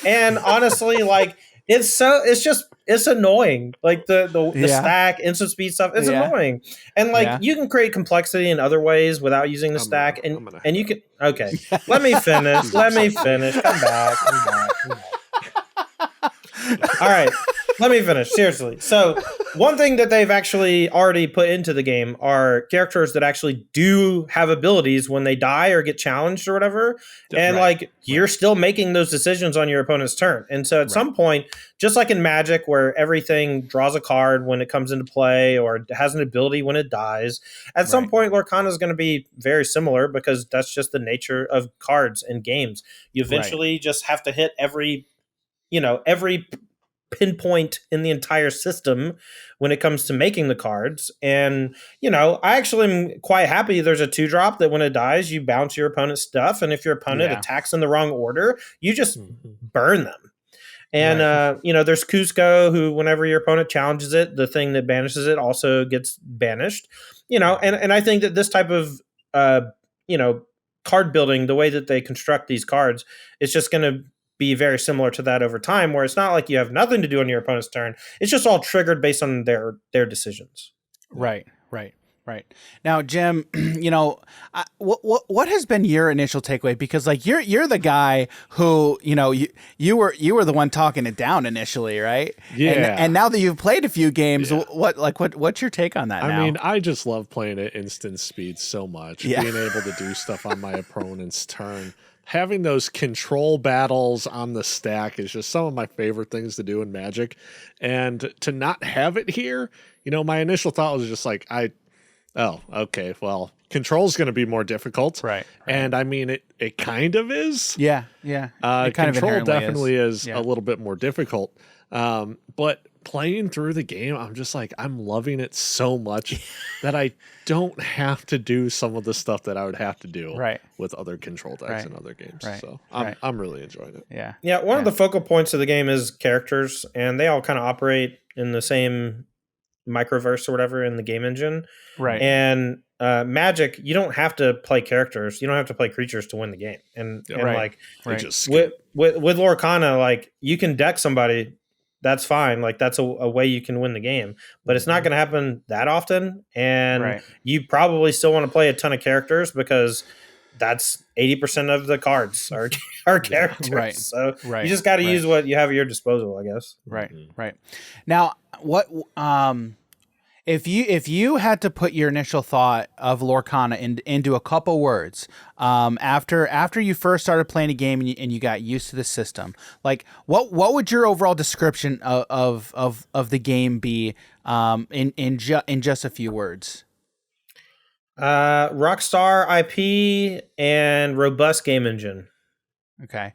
And honestly, like it's annoying. Like the stack, instant speed stuff, it's annoying. And like you can create complexity in other ways without using the stack. And you can let me finish. Come back. All right, let me finish. Seriously. So one thing that they've actually already put into the game are characters that actually do have abilities when they die or get challenged or whatever. And you're still making those decisions on your opponent's turn. And so at some point, just like in Magic, where everything draws a card when it comes into play or has an ability when it dies, at some point, Lorcana is going to be very similar because that's just the nature of cards and games. You eventually just have to hit every pinpoint in the entire system when it comes to making the cards. And, I actually am quite happy there's a 2-drop that when it dies, you bounce your opponent's stuff. And if your opponent attacks in the wrong order, you just burn them. And, there's Cusco, who whenever your opponent challenges it, the thing that banishes it also gets banished. And I think that this type of, card building, the way that they construct these cards, is just going to be very similar to that over time, where it's not like you have nothing to do on your opponent's turn. It's just all triggered based on their decisions. Right. Now, Jim, what has been your initial takeaway? Because you're the guy who, you were the one talking it down initially, right? Yeah. And now that you've played a few games, what's your take on that now? I mean, I just love playing at instant speed so much. Being able to do stuff on my opponent's turn. Having those control battles on the stack is just some of my favorite things to do in Magic. And to not have it here, my initial thought was just like, okay, well, control's going to be more difficult. Right. And I mean, it kind of is. Yeah. Control definitely is a little bit more difficult. But playing through the game, I'm just like, I'm loving it so much that I don't have to do some of the stuff that I would have to do with other control decks and other games. So I'm really enjoying it. Yeah. Yeah. One of the focal points of the game is characters, and they all kind of operate in the same microverse or whatever in the game engine. Right. And Magic, you don't have to play characters. You don't have to play creatures to win the game. And Just with Lorcana, you can deck somebody. That's fine. That's a way you can win the game, but it's not going to happen that often. And you probably still want to play a ton of characters because that's 80% of the cards are characters. Right. So you just got to use what you have at your disposal, I guess. Right. Right. Now, what, if you had to put your initial thought of Lorcana into a couple words, after you first started playing a game and you got used to the system, what would your overall description of the game be, in just a few words? Rockstar IP and robust game engine. Okay. I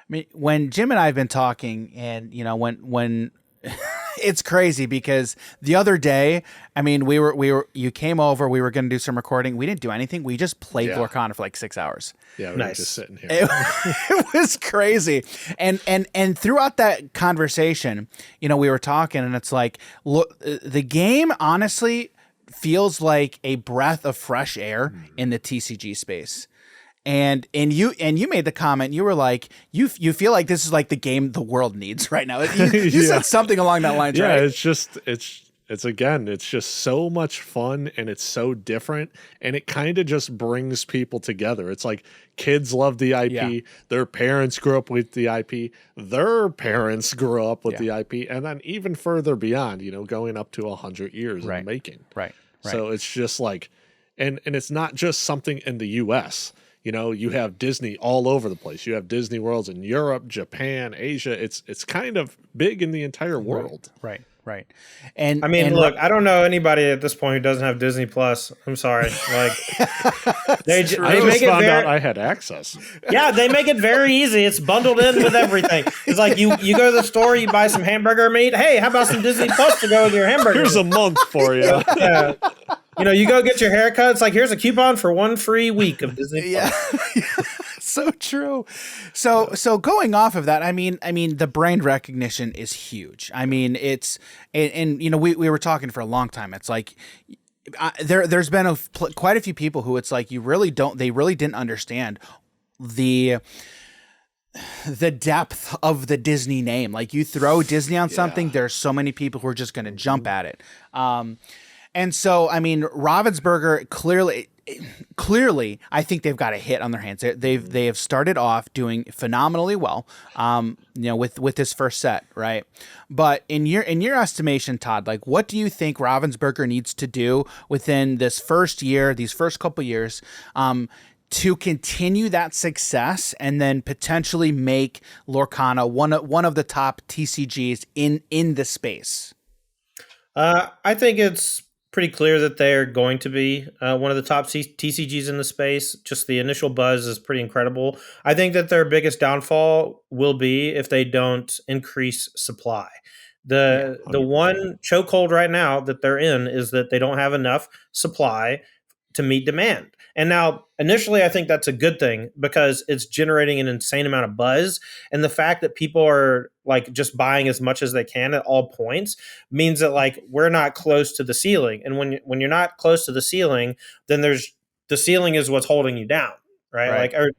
mean, when Jim and I have been talking, and when it's crazy because the other day, I mean, you came over, we were going to do some recording. We didn't do anything. We just played Lorcana for 6 hours. Yeah. We were just sitting here. It was crazy. And throughout that conversation, we were talking, and it's like, look, the game honestly feels like a breath of fresh air in the TCG space. And you made the comment, you were like, you feel like this is like the game the world needs right now. You said something along that line, right? It's just so much fun, and it's so different, and it kind of just brings people together. It's like kids love the IP, their parents grew up with the IP, their parents grew up with the IP, and then even further beyond, going up to 100 years in the making. Right. So it's just like, and it's not just something in the US. You have Disney all over the place. You have Disney Worlds in Europe, Japan, Asia. It's kind of big in the entire world. Right. And I mean, look, I don't know anybody at this point who doesn't have Disney Plus. I'm sorry. I just found out I had access. Yeah, they make it very easy. It's bundled in with everything. It's like you go to the store, you buy some hamburger meat. Hey, how about some Disney Plus to go with your hamburger? Here's a month for you. Yeah. You go get your haircut. It's like, here's a coupon for 1 free week of Disney Plus. Yeah. So true. So going off of that, I mean, the brand recognition is huge. I mean, it's, and we were talking for a long time. It's like, there's been quite a few people who it's like, they really didn't understand the depth of the Disney name. Like, you throw Disney on something, there's so many people who are just going to jump at it. And so, I mean, Ravensburger clearly, clearly, I think they've got a hit on their hands. They have started off doing phenomenally well, with this first set, right? But in your estimation, Todd, like, what do you think Ravensburger needs to do within this first year, these first couple years, to continue that success and then potentially make Lorcana one of the top TCGs in the space? I think it's pretty clear that they're going to be one of the top TCGs in the space. Just the initial buzz is pretty incredible. I think that their biggest downfall will be if they don't increase supply. The one chokehold right now that they're in is that they don't have enough supply to meet demand. And now, initially, I think that's a good thing because it's generating an insane amount of buzz. And the fact that people are like just buying as much as they can at all points means that like we're not close to the ceiling. And when you're not close to the ceiling, then the ceiling is what's holding you down, right? Like, or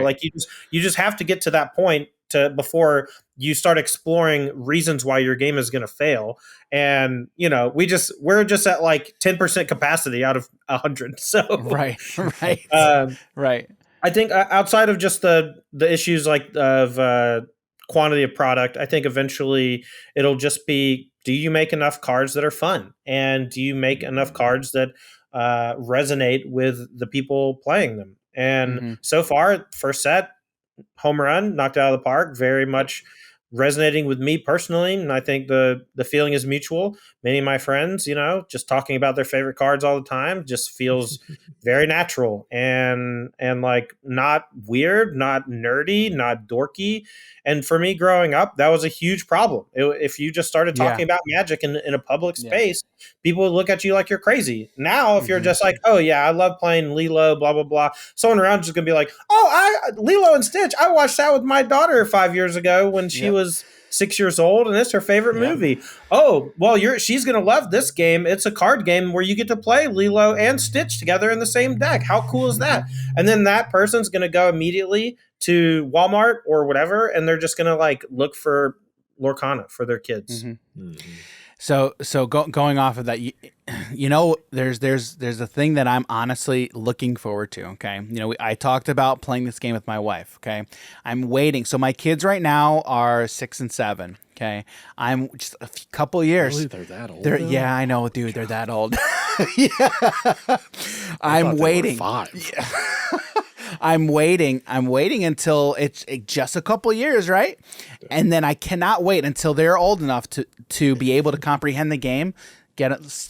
like you just have to get to that point before you start exploring reasons why your game is going to fail. And we're just at like 10% capacity out of 100. So right. Right. I think outside of just the issues like of quantity of product, I think eventually it'll just be, do you make enough cards that are fun, and do you make enough cards that resonate with the people playing them? And so far, first set, home run, knocked it out of the park, very much resonating with me personally. And I think the feeling is mutual. Many of my friends, just talking about their favorite cards all the time just feels very natural and like not weird, not nerdy, not dorky. And for me growing up, that was a huge problem. If you just started talking about Magic in a public space, people would look at you like you're crazy. Now, if you're just like, oh yeah, I love playing Lilo, blah, blah, blah, someone around is going to be like, oh, Lilo and Stitch, I watched that with my daughter 5 years ago when she was 6 years old, and it's her favorite movie. Oh, well, she's going to love this game. It's a card game where you get to play Lilo and Stitch together in the same deck. How cool is that? And then that person's going to go immediately to Walmart or whatever, and they're just going to like look for Lorcana for their kids. So going off of that, there's a thing that I'm honestly looking forward to. Okay, I talked about playing this game with my wife. Okay, I'm waiting. So my kids right now are 6 and 7. Okay, I'm just a couple years. Really, they're that old? Yeah, I know, dude. They're that old. I'm waiting. 5. Yeah. I'm waiting until it's just a couple years, right? And then I cannot wait until they're old enough to be able to comprehend the game.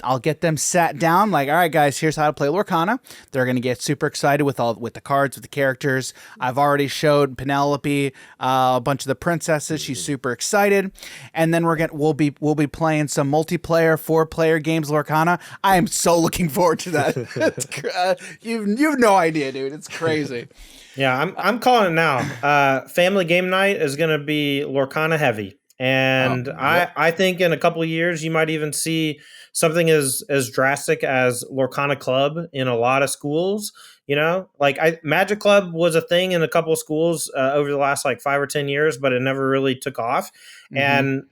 I'll get them sat down, like, all right, guys, here's how to play Lorcana. They're going to get super excited with the cards, with the characters. I've already showed Penelope a bunch of the princesses. She's super excited, and then we'll be playing some multiplayer 4-player games Lorcana. I am so looking forward to that. You've no idea, dude. It's crazy. Yeah, I'm calling it now. Family game night is going to be Lorcana heavy. And I think in a couple of years, you might even see something as drastic as Lorcana Club in a lot of schools. Like Magic Club was a thing in a couple of schools over the last like 5 or 10 years, but it never really took off. And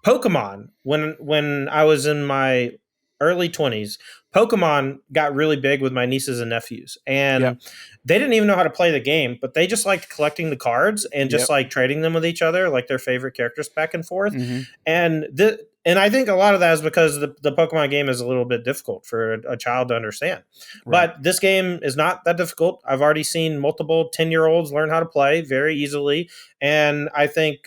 Pokemon, when I was in my early 20s, Pokemon got really big with my nieces and nephews, and they didn't even know how to play the game, but they just liked collecting the cards and just like trading them with each other, like their favorite characters back and forth. And I think a lot of that is because the Pokemon game is a little bit difficult for a child to understand. Right. But this game is not that difficult. I've already seen multiple 10-year-olds learn how to play very easily, and I think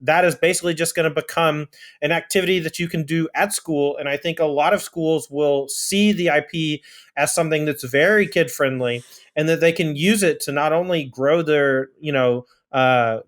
that is basically just going to become an activity that you can do at school. And I think a lot of schools will see the IP as something that's very kid friendly, and that they can use it to not only grow their,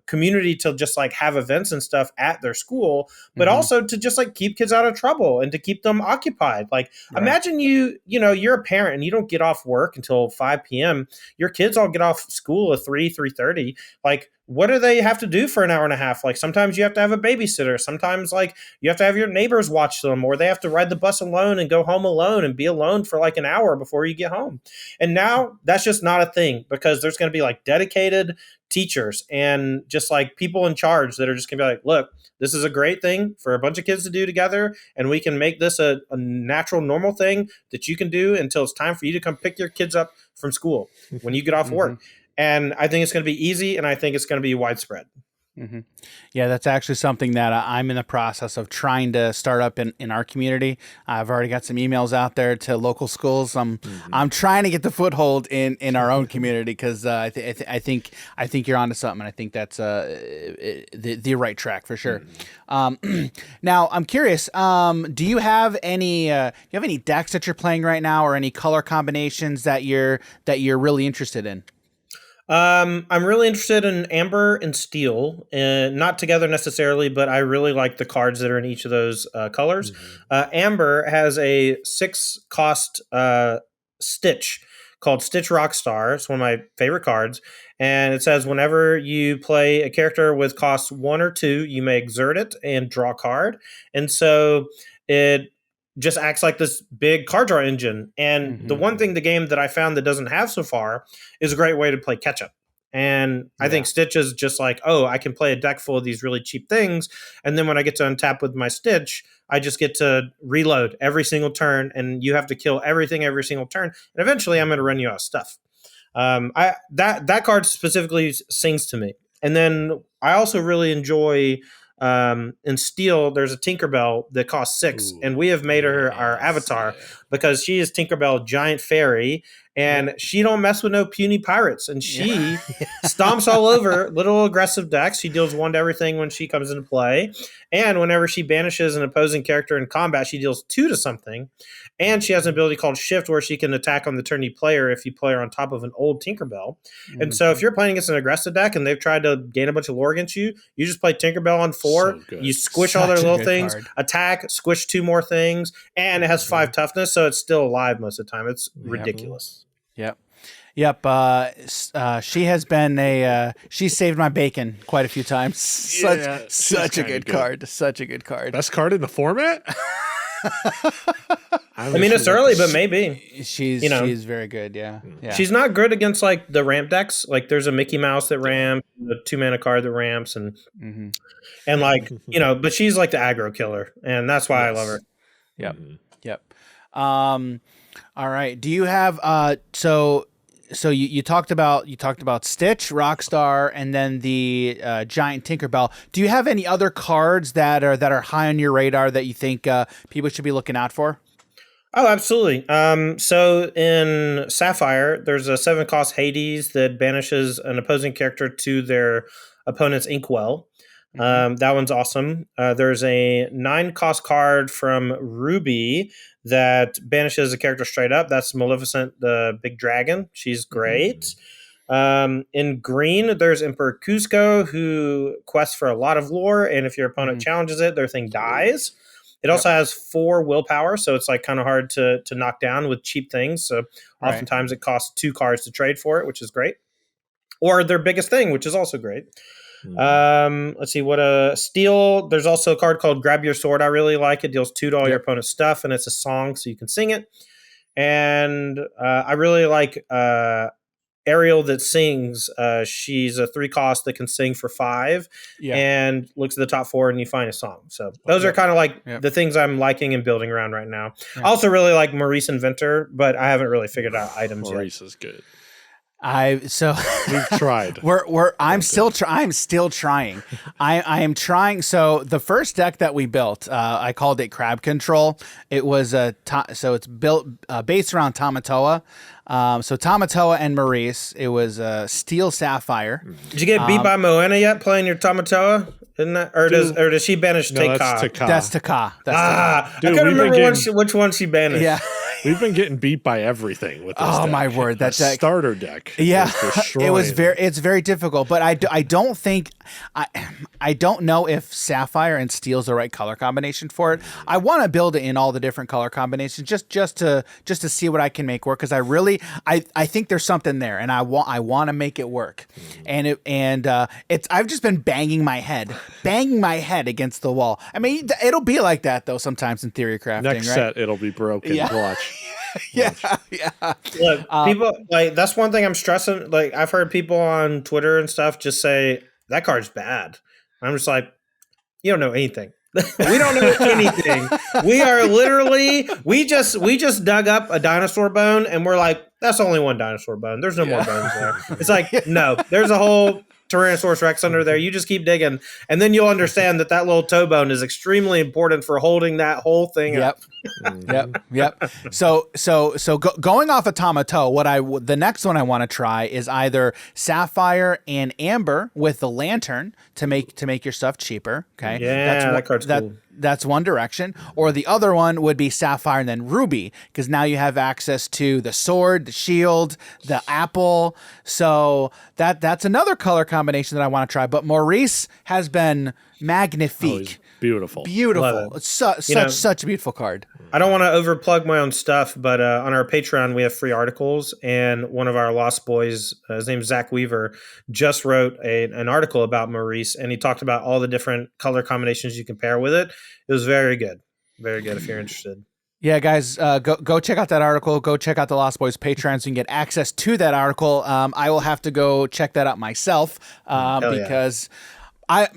community to just like have events and stuff at their school, but also to just like keep kids out of trouble and to keep them occupied. Like imagine you're a parent and you don't get off work until 5 p.m. Your kids all get off school at 3:30. Like, what do they have to do for an hour and a half? Like sometimes you have to have a babysitter. Sometimes like you have to have your neighbors watch them, or they have to ride the bus alone and go home alone and be alone for like an hour before you get home. And now that's just not a thing, because there's going to be like dedicated teachers and just like people in charge that are just gonna be like, look, this is a great thing for a bunch of kids to do together, and we can make this a natural, normal thing that you can do until it's time for you to come pick your kids up from school when you get off work. And I think it's going to be easy, and I think it's going to be widespread. Yeah, that's actually something that I'm in the process of trying to start up in our community. I've already got some emails out there to local schools. I'm trying to get the foothold in our own community because I think you're onto something. And I think that's the right track for sure. Now I'm curious. Do you have any decks that you're playing right now, or any color combinations that you're really interested in? I'm really interested in Amber and Steel, and not together necessarily, but I really like the cards that are in each of those colors. Amber has a 6-cost Stitch called Stitch Rockstar. It's one of my favorite cards. And it says whenever you play a character with cost 1 or 2, you may exert it and draw a card. And so it just acts like this big card draw engine. And the one thing the game that I found that doesn't have so far is a great way to play catch up. And I think Stitch is just like, oh, I can play a deck full of these really cheap things. And then when I get to untap with my Stitch, I just get to reload every single turn, and you have to kill everything every single turn. And eventually I'm going to run you out of stuff. That card specifically sings to me. And then I also really enjoy in Steel, there's a Tinkerbell that costs 6, and we have made her our avatar because she is Tinkerbell Giant Fairy, and she don't mess with no puny pirates, and she stomps all over little aggressive decks. She deals 1 to everything when she comes into play, and whenever she banishes an opposing character in combat, she deals 2 to something, and she has an ability called Shift where she can attack on the turn you play her if you play her on top of an old Tinkerbell. And so if you're playing against an aggressive deck and they've tried to gain a bunch of lore against you, you just play Tinkerbell on 4, you squish all their little things, attack, squish 2 more things, and it has 5 toughness, so it's still alive most of the time. It's ridiculous. Yep. She has been she saved my bacon quite a few times. Such a good card. Such a good card. Best card in the format? I mean, it's early, but maybe. She's very good, yeah. She's not good against like the ramp decks. Like there's a Mickey Mouse that ramps, a 2-mana card that ramps, and like, but she's like the aggro killer, and that's why I love her. Yep. All right. Do you have so you talked about Stitch, Rockstar, and then the giant Tinkerbell. Do you have any other cards that are high on your radar that you think people should be looking out for? Oh, absolutely. So in Sapphire, there's a 7-cost Hades that banishes an opposing character to their opponent's Inkwell. That one's awesome. There's a 9-cost card from Ruby that banishes a character straight up. That's Maleficent, the big dragon. She's great. In green, there's Emperor Cusco, who quests for a lot of lore, and if your opponent challenges it, their thing dies. It also has 4 willpower, so it's like kind of hard to knock down with cheap things. So oftentimes it costs 2 cards to trade for it, which is great. Or their biggest thing, which is also great. Let's see what Steel. There's also a card called Grab Your Sword. I really like it. Deals 2 to all your opponent's stuff, and it's a song, so you can sing it. And I really like Ariel that sings. She's a 3-cost that can sing for 5, and looks at the top 4, and you find a song. So those are kind of like the things I'm liking and building around right now. I also really like Maurice Inventor, but I haven't really figured out items yet. Maurice is good. We've tried. I'm still trying. I am trying. So the first deck that we built, I called it Crab Control. It was so it's built based around Tamatoa. So Tamatoa and Maurice. It was Steel Sapphire. Did you get beat by Moana yet playing your Tamatoa? Isn't that, or does she banish Taka? That's Taka. I couldn't remember which one she banished. Yeah. We've been getting beat by everything with this deck. My word, that deck, starter deck. Yeah, it's very difficult. But I don't think I don't know if Sapphire and Steel's the right color combination for it. I want to build it in all the different color combinations just to see what I can make work, because I think there's something there, and I want to make it work. And I've just been banging my head against the wall. I mean, it'll be like that though sometimes in theory crafting. Next set it'll be broken. Yeah. Watch. Yeah, yeah. Look, people like that's one thing I'm stressing. Like I've heard people on Twitter and stuff just say that card's bad. I'm just like, you don't know anything. We don't know anything. We are literally we just dug up a dinosaur bone and we're like, that's only one dinosaur bone. There's no more bones there. It's like, no, there's a whole Tyrannosaurus Rex under there. You just keep digging, and then you'll understand that little toe bone is extremely important for holding that whole thing up. Yep. So going off of Tamato, the next one I want to try is either Sapphire and Amber with the lantern to make your stuff cheaper. Okay, yeah, that card's cool. That's one direction. Or the other one would be Sapphire and then Ruby, because now you have access to the sword, the shield, the apple. So that's another color combination that I want to try. But Maurice has been magnifique. Beautiful. It's such a beautiful card. I don't want to overplug my own stuff, but on our Patreon, we have free articles. And one of our Lost Boys, his name is Zach Weaver, just wrote an article about Maurice. And he talked about all the different color combinations you can pair with it. It was very good. Very good if you're interested. Yeah, guys, go check out that article. Go check out the Lost Boys Patreon so you can get access to that article. I will have to go check that out myself because... I've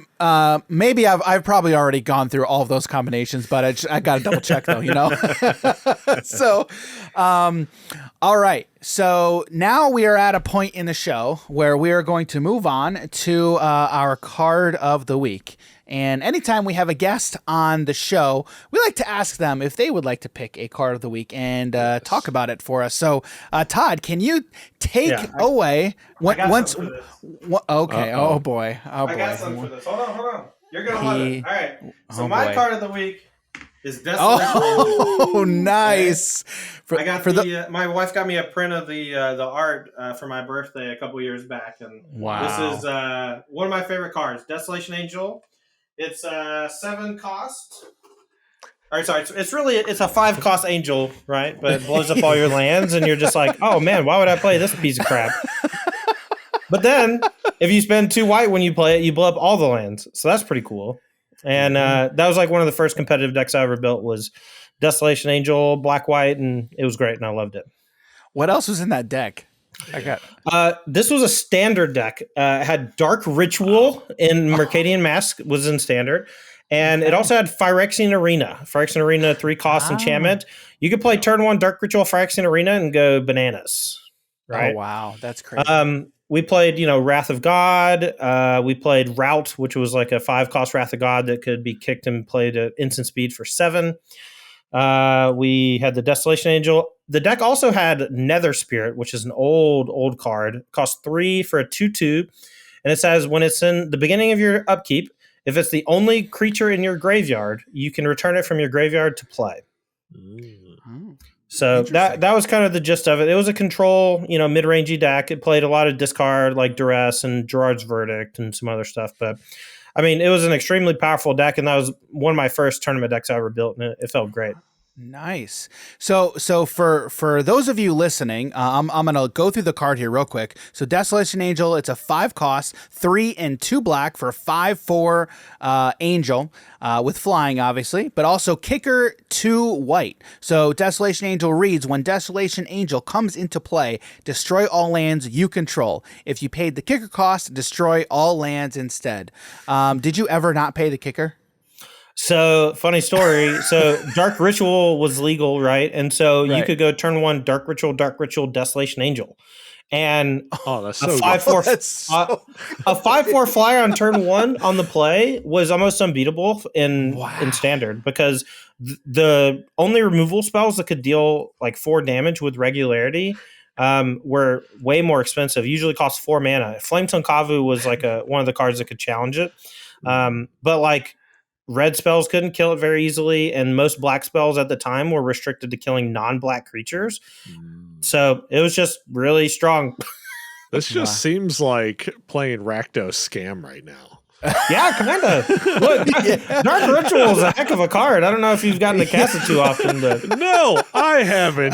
probably already gone through all of those combinations, but I got to double check though, So, all right. So now we are at a point in the show where we are going to move on to our card of the week. And anytime we have a guest on the show, we like to ask them if they would like to pick a card of the week and talk about it for us. So, Todd, can you take away once? Okay. Oh boy. I got something for this. Hold on. You're gonna love it. All right. So my card of the week is Desolation. Oh, nice. I got my wife got me a print of the art for my birthday a couple years back, and this is one of my favorite cards, Desolation Angel. It's 7 cost. All right, sorry. It's a 5 cost angel, right? But it blows up all your lands, and you're just like, oh man, why would I play this piece of crap? But then, if you spend 2 white when you play it, you blow up all the lands. So that's pretty cool. And that was like one of the first competitive decks I ever built was Desolation Angel, black white, and it was great, and I loved it. What else was in that deck? This was a standard deck. It had Dark Ritual in Mercadian Mask was in standard. And it also had Phyrexian Arena. Phyrexian Arena, 3 cost enchantment. You could play turn 1 Dark Ritual Phyrexian Arena and go bananas. Right? Oh, wow. That's crazy. We played, Wrath of God. We played Rout, which was like a 5 cost Wrath of God that could be kicked and played at instant speed for 7. We had the Desolation Angel. The deck also had Nether Spirit, which is an old card. It costs 3 for a 2/2. And it says when it's in the beginning of your upkeep, if it's the only creature in your graveyard, you can return it from your graveyard to play. So that was kind of the gist of it. It was a control, mid-rangey deck. It played a lot of discard like Duress and Gerard's Verdict and some other stuff. But I mean, it was an extremely powerful deck, and that was one of my first tournament decks I ever built, and it felt great. Nice. So for those of you listening, I'm gonna go through the card here real quick. So Desolation Angel, it's a 5 cost, 3 and 2 black for 5/4 angel with flying, obviously, but also kicker 2 white. So Desolation Angel reads: when Desolation Angel comes into play, destroy all lands you control. If you paid the kicker cost, destroy all lands instead. Did you ever not pay the kicker? So, funny story. So, Dark Ritual was legal, right? And so you could go turn 1 Dark Ritual, Desolation Angel. And that's so a 5/4 flyer on turn 1 on the play was almost unbeatable in standard because the only removal spells that could deal like 4 damage with regularity were way more expensive. Usually cost 4 mana. Flame Tongue Kavu was like one of the cards that could challenge it. But like red spells couldn't kill it very easily, and most black spells at the time were restricted to killing non-black creatures. So it was just really strong. This just seems like playing Rakdos Scam right now. Yeah, kind of. Look, Dark Ritual is a heck of a card. I don't know if you've gotten to cast it too often, but no, I haven't.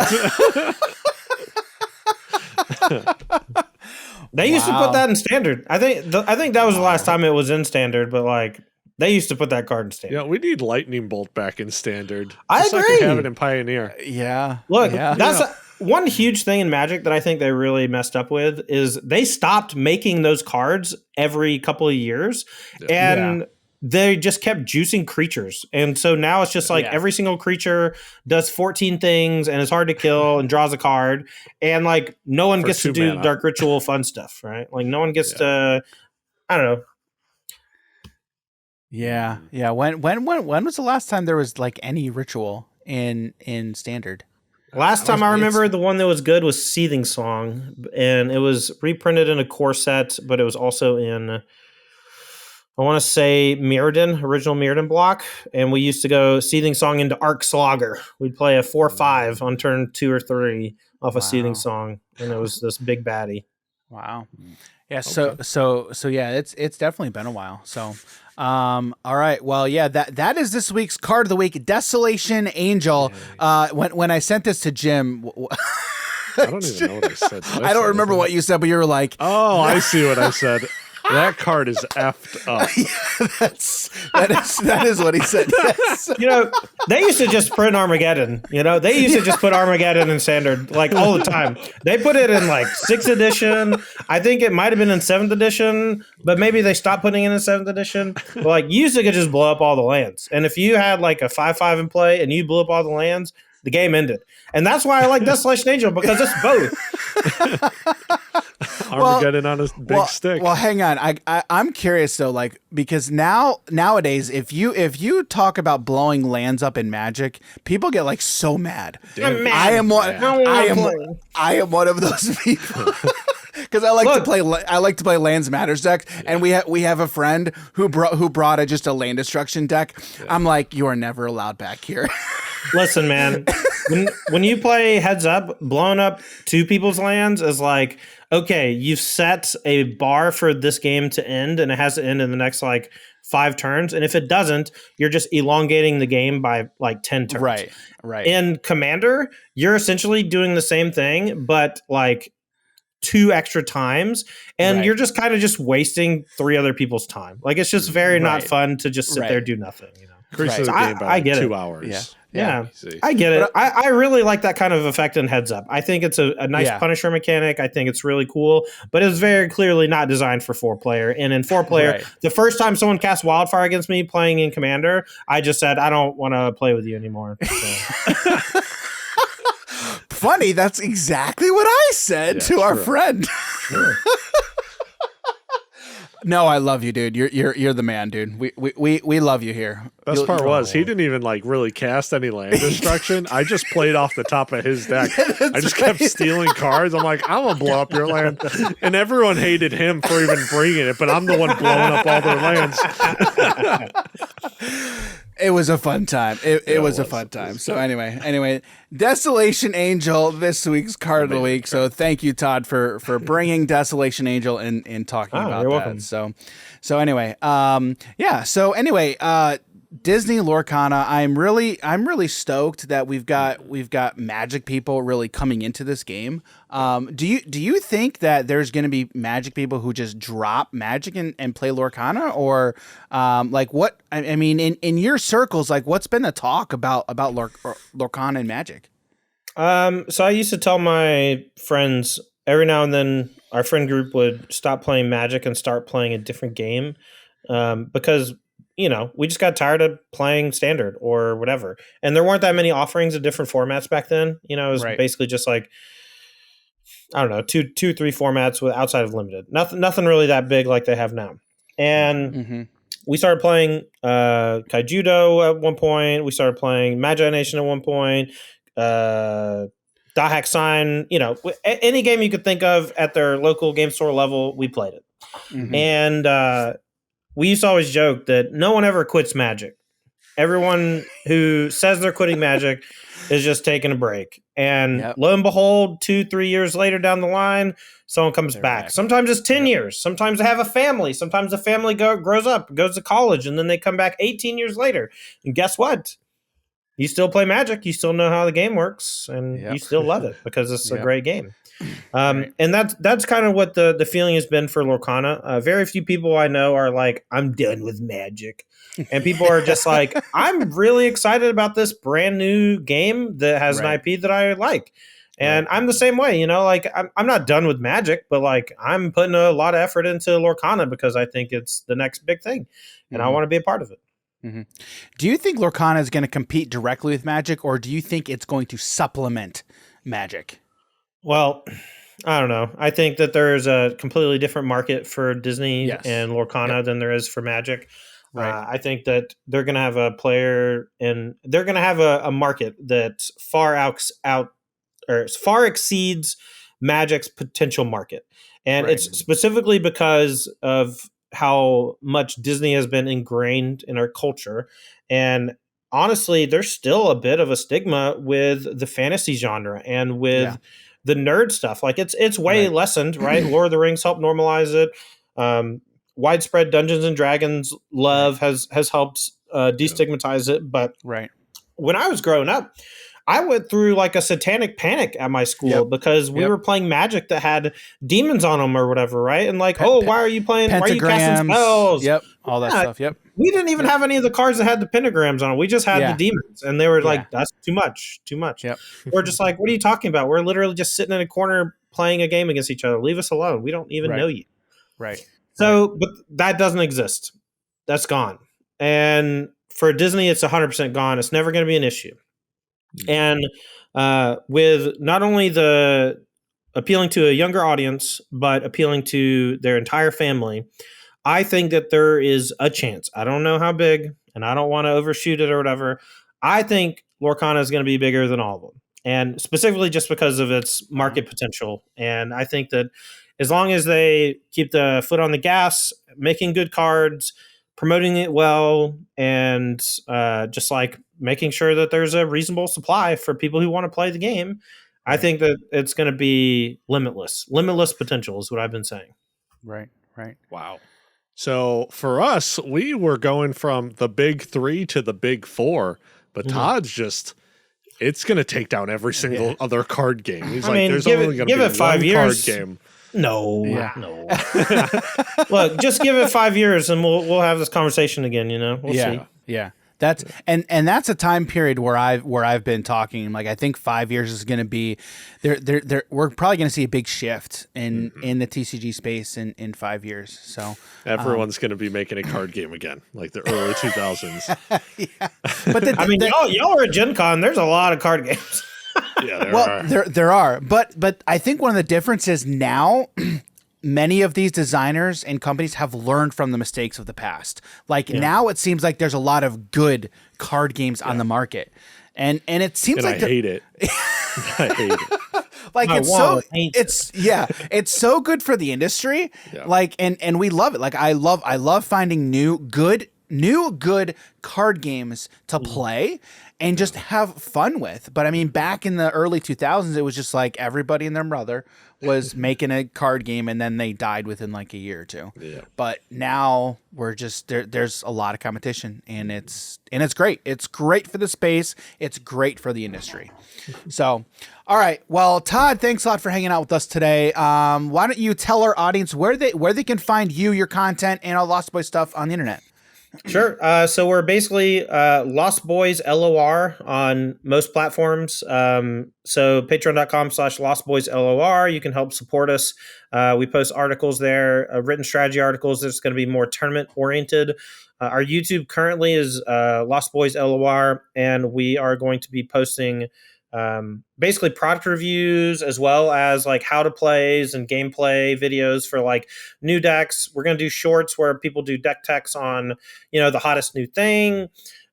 They used to put that in standard. I think that was the last time it was in standard, but like They used to put that card in standard. Yeah, we need Lightning Bolt back in standard. I Just agree. like we have it in Pioneer. Yeah. Look, yeah. that's one huge thing in Magic that I think they really messed up with is they stopped making those cards every couple of years, and they just kept juicing creatures. And so now it's just like every single creature does 14 things and is hard to kill and draws a card, and like no one gets to do the Dark Ritual fun stuff, right? Like no one gets to, I don't know. Yeah. When was the last time there was like any ritual in standard? Last time I remember, the one that was good was Seething Song, and it was reprinted in a core set, but it was also in, I want to say, Mirrodin, original Mirrodin block, and we used to go Seething Song into Arc Slogger. We'd play a 4/5 on turn 2 or 3 off a Seething Song, and it was this big baddie. Wow. Yeah. So yeah, it's definitely been a while. So, all right. Well, yeah, that is this week's card of the week, Desolation Angel. When I sent this to Jim, I don't even know what I said. I don't remember what you said, but you were like, "Oh, I see what I said." That card is effed up. That is what he said. Yes. You know, they used to just print Armageddon. You know, they used to just put Armageddon in standard like all the time. They put it in like 6th edition. I think it might have been in 7th edition, but maybe they stopped putting it in 7th edition. But like, you used to could just blow up all the lands. And if you had like a 5/5 in play and you blew up all the lands, the game ended. And that's why I like Desolation Angel, because it's both. Armageddon on a big stick. Well, hang on. I'm curious though, like, because nowadays, if you talk about blowing lands up in Magic, people get like so mad. I'm mad. I am one of those people. Because I like to play Lands Matters deck, and we have a friend who brought just a land destruction deck. Yeah. I'm like, you are never allowed back here. Listen, man, when you play Heads Up, blowing up 2 people's lands is like, okay, you've set a bar for this game to end, and it has to end in the next like 5 turns. And if it doesn't, you're just elongating the game by like 10 turns. Right. In Commander, you're essentially doing the same thing, but like 2 extra times, and you're just kind of just wasting 3 other people's time. Like, it's just very not fun to just sit there and do nothing, you know. Increases the game by 2 hours. Yeah. I get it. I really like that kind of effect in Heads Up. I think it's a nice Punisher mechanic. I think it's really cool, but it's very clearly not designed for 4-player. And in 4-player, the first time someone cast Wildfire against me playing in Commander, I just said, I don't want to play with you anymore. So. Funny, that's exactly what I said to our friend. No, I love you, dude. You're the man, dude. We love you here. Best part was he didn't even like really cast any land destruction. I just played off the top of his deck. I just kept stealing cards. I'm like, I'm gonna blow up your land, and everyone hated him for even bringing it, but I'm the one blowing up all their lands. It was a fun time. It was a fun time. So anyway, Desolation Angel, this week's card of the week. So thank you, Todd, for bringing Desolation Angel and talking about you're that. welcome. So anyway, Disney Lorcana. I'm really stoked that we've got Magic people really coming into this game. Do you think that there's going to be Magic people who just drop Magic and play Lorcana, or like what? I mean, in your circles, like what's been the talk about Lorcana and Magic? So I used to tell my friends every now and then our friend group would stop playing Magic and start playing a different game, because we just got tired of playing Standard or whatever. And there weren't that many offerings of different formats back then. It was basically just like, I don't know, two, 3 formats outside of Limited. Nothing really that big like they have now. And we started playing Kaijudo at one point. We started playing Magi Nation at one point. Dahak Sign, any game you could think of at their local game store level, we played it. And we used to always joke that no one ever quits Magic. Everyone who says they're quitting Magic is just taking a break. And lo and behold, 2-3 years later down the line, someone comes back. Sometimes it's 10 years. Sometimes they have a family. Sometimes the family grows up, goes to college, and then they come back 18 years later. And guess what? you still play Magic, you still know how the game works, and you still love it because it's a great game. Right. And that's kind of what the feeling has been for Lorcana. Very few people I know are like, I'm done with Magic. And people are just like, I'm really excited about this brand new game that has an IP that I like. And I'm the same way, like I'm not done with Magic, but like I'm putting a lot of effort into Lorcana because I think it's the next big thing and I want to be a part of it. Mm-hmm. Do you think Lorcana is going to compete directly with Magic, or do you think it's going to supplement Magic? Well, I don't know. I think that there's a completely different market for Disney and Lorcana than there is for Magic. Right. I think that they're going to have a player and they're going to have a market that far exceeds Magic's potential market. And it's specifically because of how much Disney has been ingrained in our culture. And honestly, there's still a bit of a stigma with the fantasy genre and with the nerd stuff. Like it's way lessened, right? Lord of the Rings helped normalize it. Widespread Dungeons and Dragons love has helped destigmatize it. But when I was growing up, I went through like a satanic panic at my school because we were playing Magic that had demons on them or whatever, right? And like, why are you playing? Why are you casting spells? All that stuff. We didn't even have any of the cards that had the pentagrams on them. We just had the demons, and they were like, "That's too much, too much." We're just like, "What are you talking about? We're literally just sitting in a corner playing a game against each other. Leave us alone. We don't even know you." So, but that doesn't exist. That's gone. And for Disney, it's 100% gone. It's never going to be an issue. And with not only the appealing to a younger audience, but appealing to their entire family, I think that there is a chance. I don't know how big, and I don't want to overshoot it or whatever. I think Lorcana is going to be bigger than all of them, and specifically just because of its market potential. And I think that as long as they keep the foot on the gas, making good cards, promoting it well, and just like making sure that there's a reasonable supply for people who want to play the game, I think that it's going to be limitless potential is what I've been saying. Right. Wow. So for us, we were going from the big three to the big four, but Todd's just, it's going to take down every single other card game. He's there's only going to be 5 years. Card game. No. Look, just give it 5 years and we'll have this conversation again, We'll see. Yeah. That's and that's a time period where I've been talking. Like I think 5 years is going to be there. We're probably going to see a big shift in the TCG space in 5 years. So everyone's going to be making a card game again, like the early 2000s. But y'all are at GenCon. There's a lot of card games. There are. But I think one of the differences now. Many of these designers and companies have learned from the mistakes of the past. Now it seems like there's a lot of good card games on the market. And it seems I hate it. I hate it. It's so good for the industry. Yeah. And we love it. I love finding new good card games to play and just have fun with. But I mean, back in the early 2000s, it was just like everybody and their brother was making a card game, and then they died within like a year or two. Yeah. But now we're just there's a lot of competition, and it's great. It's great for the space. It's great for the industry. So, all right. Well, Todd, thanks a lot for hanging out with us today. Why don't you tell our audience where they can find you, your content, and all Lost Boys stuff on the internet? Sure. So we're basically Lost Boys LOR on most platforms. So patreon.com/Lost Boys LOR. You can help support us. We post articles there, written strategy articles that's going to be more tournament oriented. Our YouTube currently is Lost Boys LOR, and we are going to be posting basically product reviews as well as like how to plays and gameplay videos for like new decks. We're going to do shorts where people do deck techs on, the hottest new thing.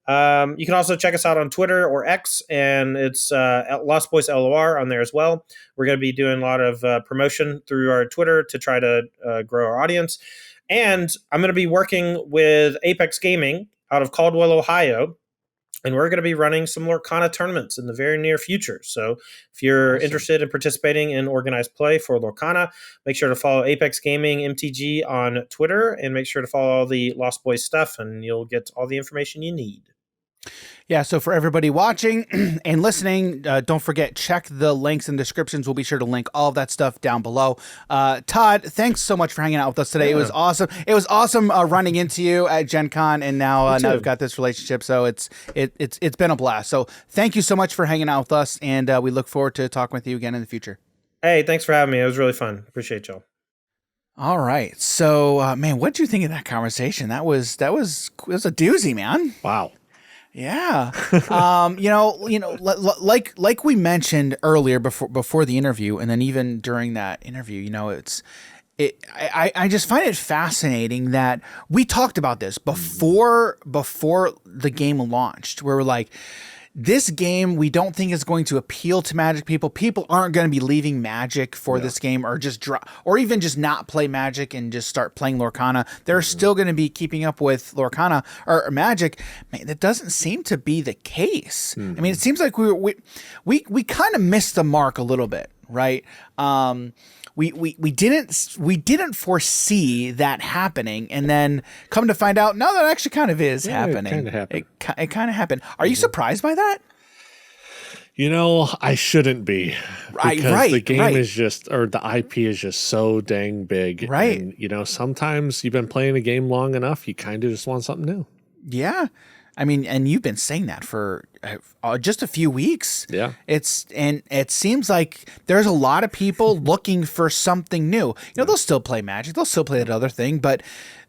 You can also check us out on Twitter or X, and it's Lost Boys LOR on there as well. We're going to be doing a lot of promotion through our Twitter to try to grow our audience. And I'm going to be working with Apex Gaming out of Caldwell, Ohio. And we're going to be running some Lorcana tournaments in the very near future. So if you're interested in participating in organized play for Lorcana, make sure to follow Apex Gaming MTG on Twitter and make sure to follow all the Lost Boys stuff, and you'll get all the information you need. Yeah, so for everybody watching and listening, don't forget, check the links and descriptions. We'll be sure to link all of that stuff down below. Todd, thanks so much for hanging out with us today. Yeah. It was awesome. It was awesome running into you at Gen Con, and now we've got this relationship, so it's been a blast. So thank you so much for hanging out with us, and we look forward to talking with you again in the future. Hey, thanks for having me. It was really fun. Appreciate y'all. All right. So, man, what did you think of that conversation? It was a doozy, man. Wow. Yeah. Like we mentioned earlier before the interview, and then even during that interview, I just find it fascinating that we talked about this before the game launched, where we're like, this game we don't think is going to appeal to Magic people. People aren't going to be leaving Magic for this game, or just or even just not play Magic and just start playing Lorcana. They're still going to be keeping up with Lorcana or Magic. Man, that doesn't seem to be the case. I mean, it seems like we kind of missed the mark a little bit, right? We didn't foresee that happening, and then come to find out, no, that actually kind of is happening. It kind of happened. Are you surprised by that? I shouldn't be, because the game is just, or the IP is just so dang big. Right. And, sometimes you've been playing a game long enough, you kind of just want something new. Yeah. I mean, and you've been saying that for just a few weeks. Yeah. And it seems like there's a lot of people looking for something new. They'll still play Magic, they'll still play that other thing, but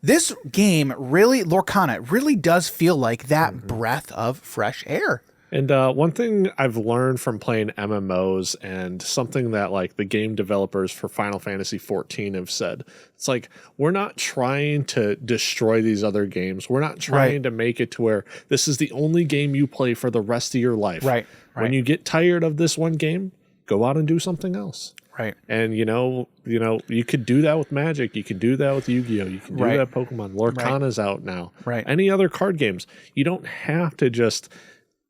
this game really, Lorcana, really does feel like that breath of fresh air. And one thing I've learned from playing MMOs, and something that like the game developers for Final Fantasy XIV have said, it's like, we're not trying to destroy these other games. We're not trying to make it to where this is the only game you play for the rest of your life. Right. When you get tired of this one game, go out and do something else. Right. And you could do that with Magic. You can do that with Yu-Gi-Oh. You can do that with Pokemon. Lorcana's out now. Right. Any other card games. You don't have to just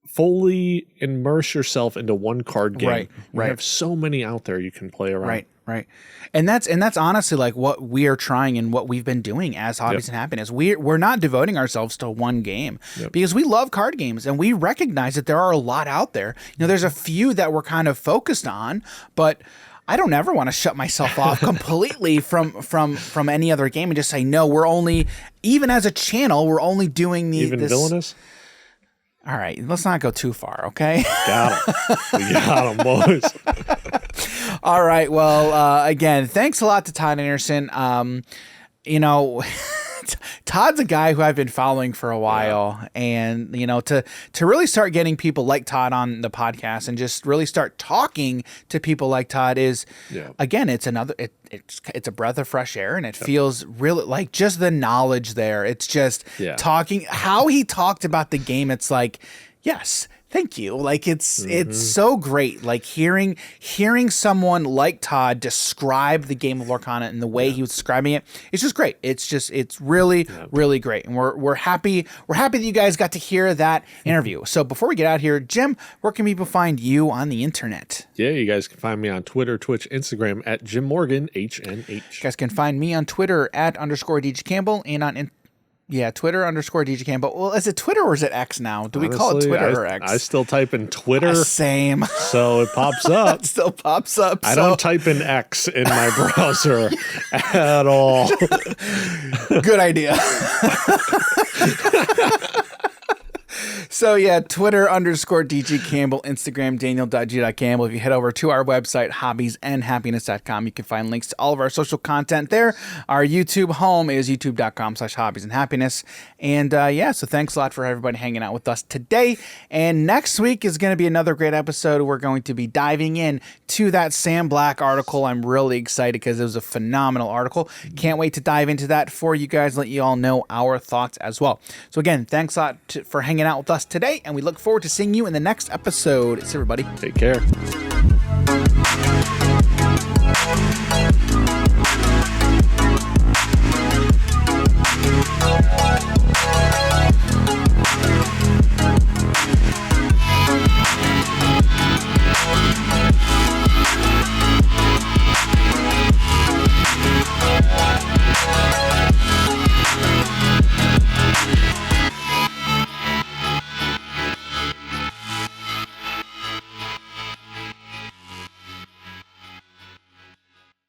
fully immerse yourself into one card game. Right. You have so many out there you can play around. Right. And that's honestly like what we are trying and what we've been doing as Hobbies and Happiness. We're not devoting ourselves to one game because we love card games, and we recognize that there are a lot out there. There's a few that we're kind of focused on, but I don't ever want to shut myself off completely from any other game and just say, no, we're only, even as a channel, we're only doing this. Villainous? All right, let's not go too far, okay? Got him. We got him, boys. All right, well, again, thanks a lot to Todd Anderson. Todd's a guy who I've been following for a while, and to really start getting people like Todd on the podcast and just really start talking to people like Todd is, again, it's a breath of fresh air, and it feels really like just the knowledge there. It's just talking how he talked about the game. It's like, yes, thank you. Like it's so great. Like hearing someone like Todd describe the game of Lorcana and the way he was describing it. It's just great. It's really, really great. And we're happy that you guys got to hear that interview. So before we get out here, Jim, where can people find you on the internet? Yeah, you guys can find me on Twitter, Twitch, Instagram at Jim Morgan, HNH. You guys can find me on Twitter at _DJ Campbell, and on Twitter _DJ Campbell. Well, is it Twitter or is it X now? Do we call it Twitter or X? I still type in Twitter. Same. So it pops up. It still pops up. I don't type in X in my browser at all. Good idea. So Twitter _DG Campbell, Instagram Daniel.G.Campbell. If you head over to our website, hobbiesandhappiness.com, you can find links to all of our social content there. Our YouTube home is youtube.com/hobbiesandhappiness. And so thanks a lot for everybody hanging out with us today. And next week is going to be another great episode. We're going to be diving in to that Sam Black article. I'm really excited because it was a phenomenal article. Can't wait to dive into that for you guys, let you all know our thoughts as well. So again, thanks a lot for hanging out with us today, and we look forward to seeing you in the next episode. See everybody. Take care.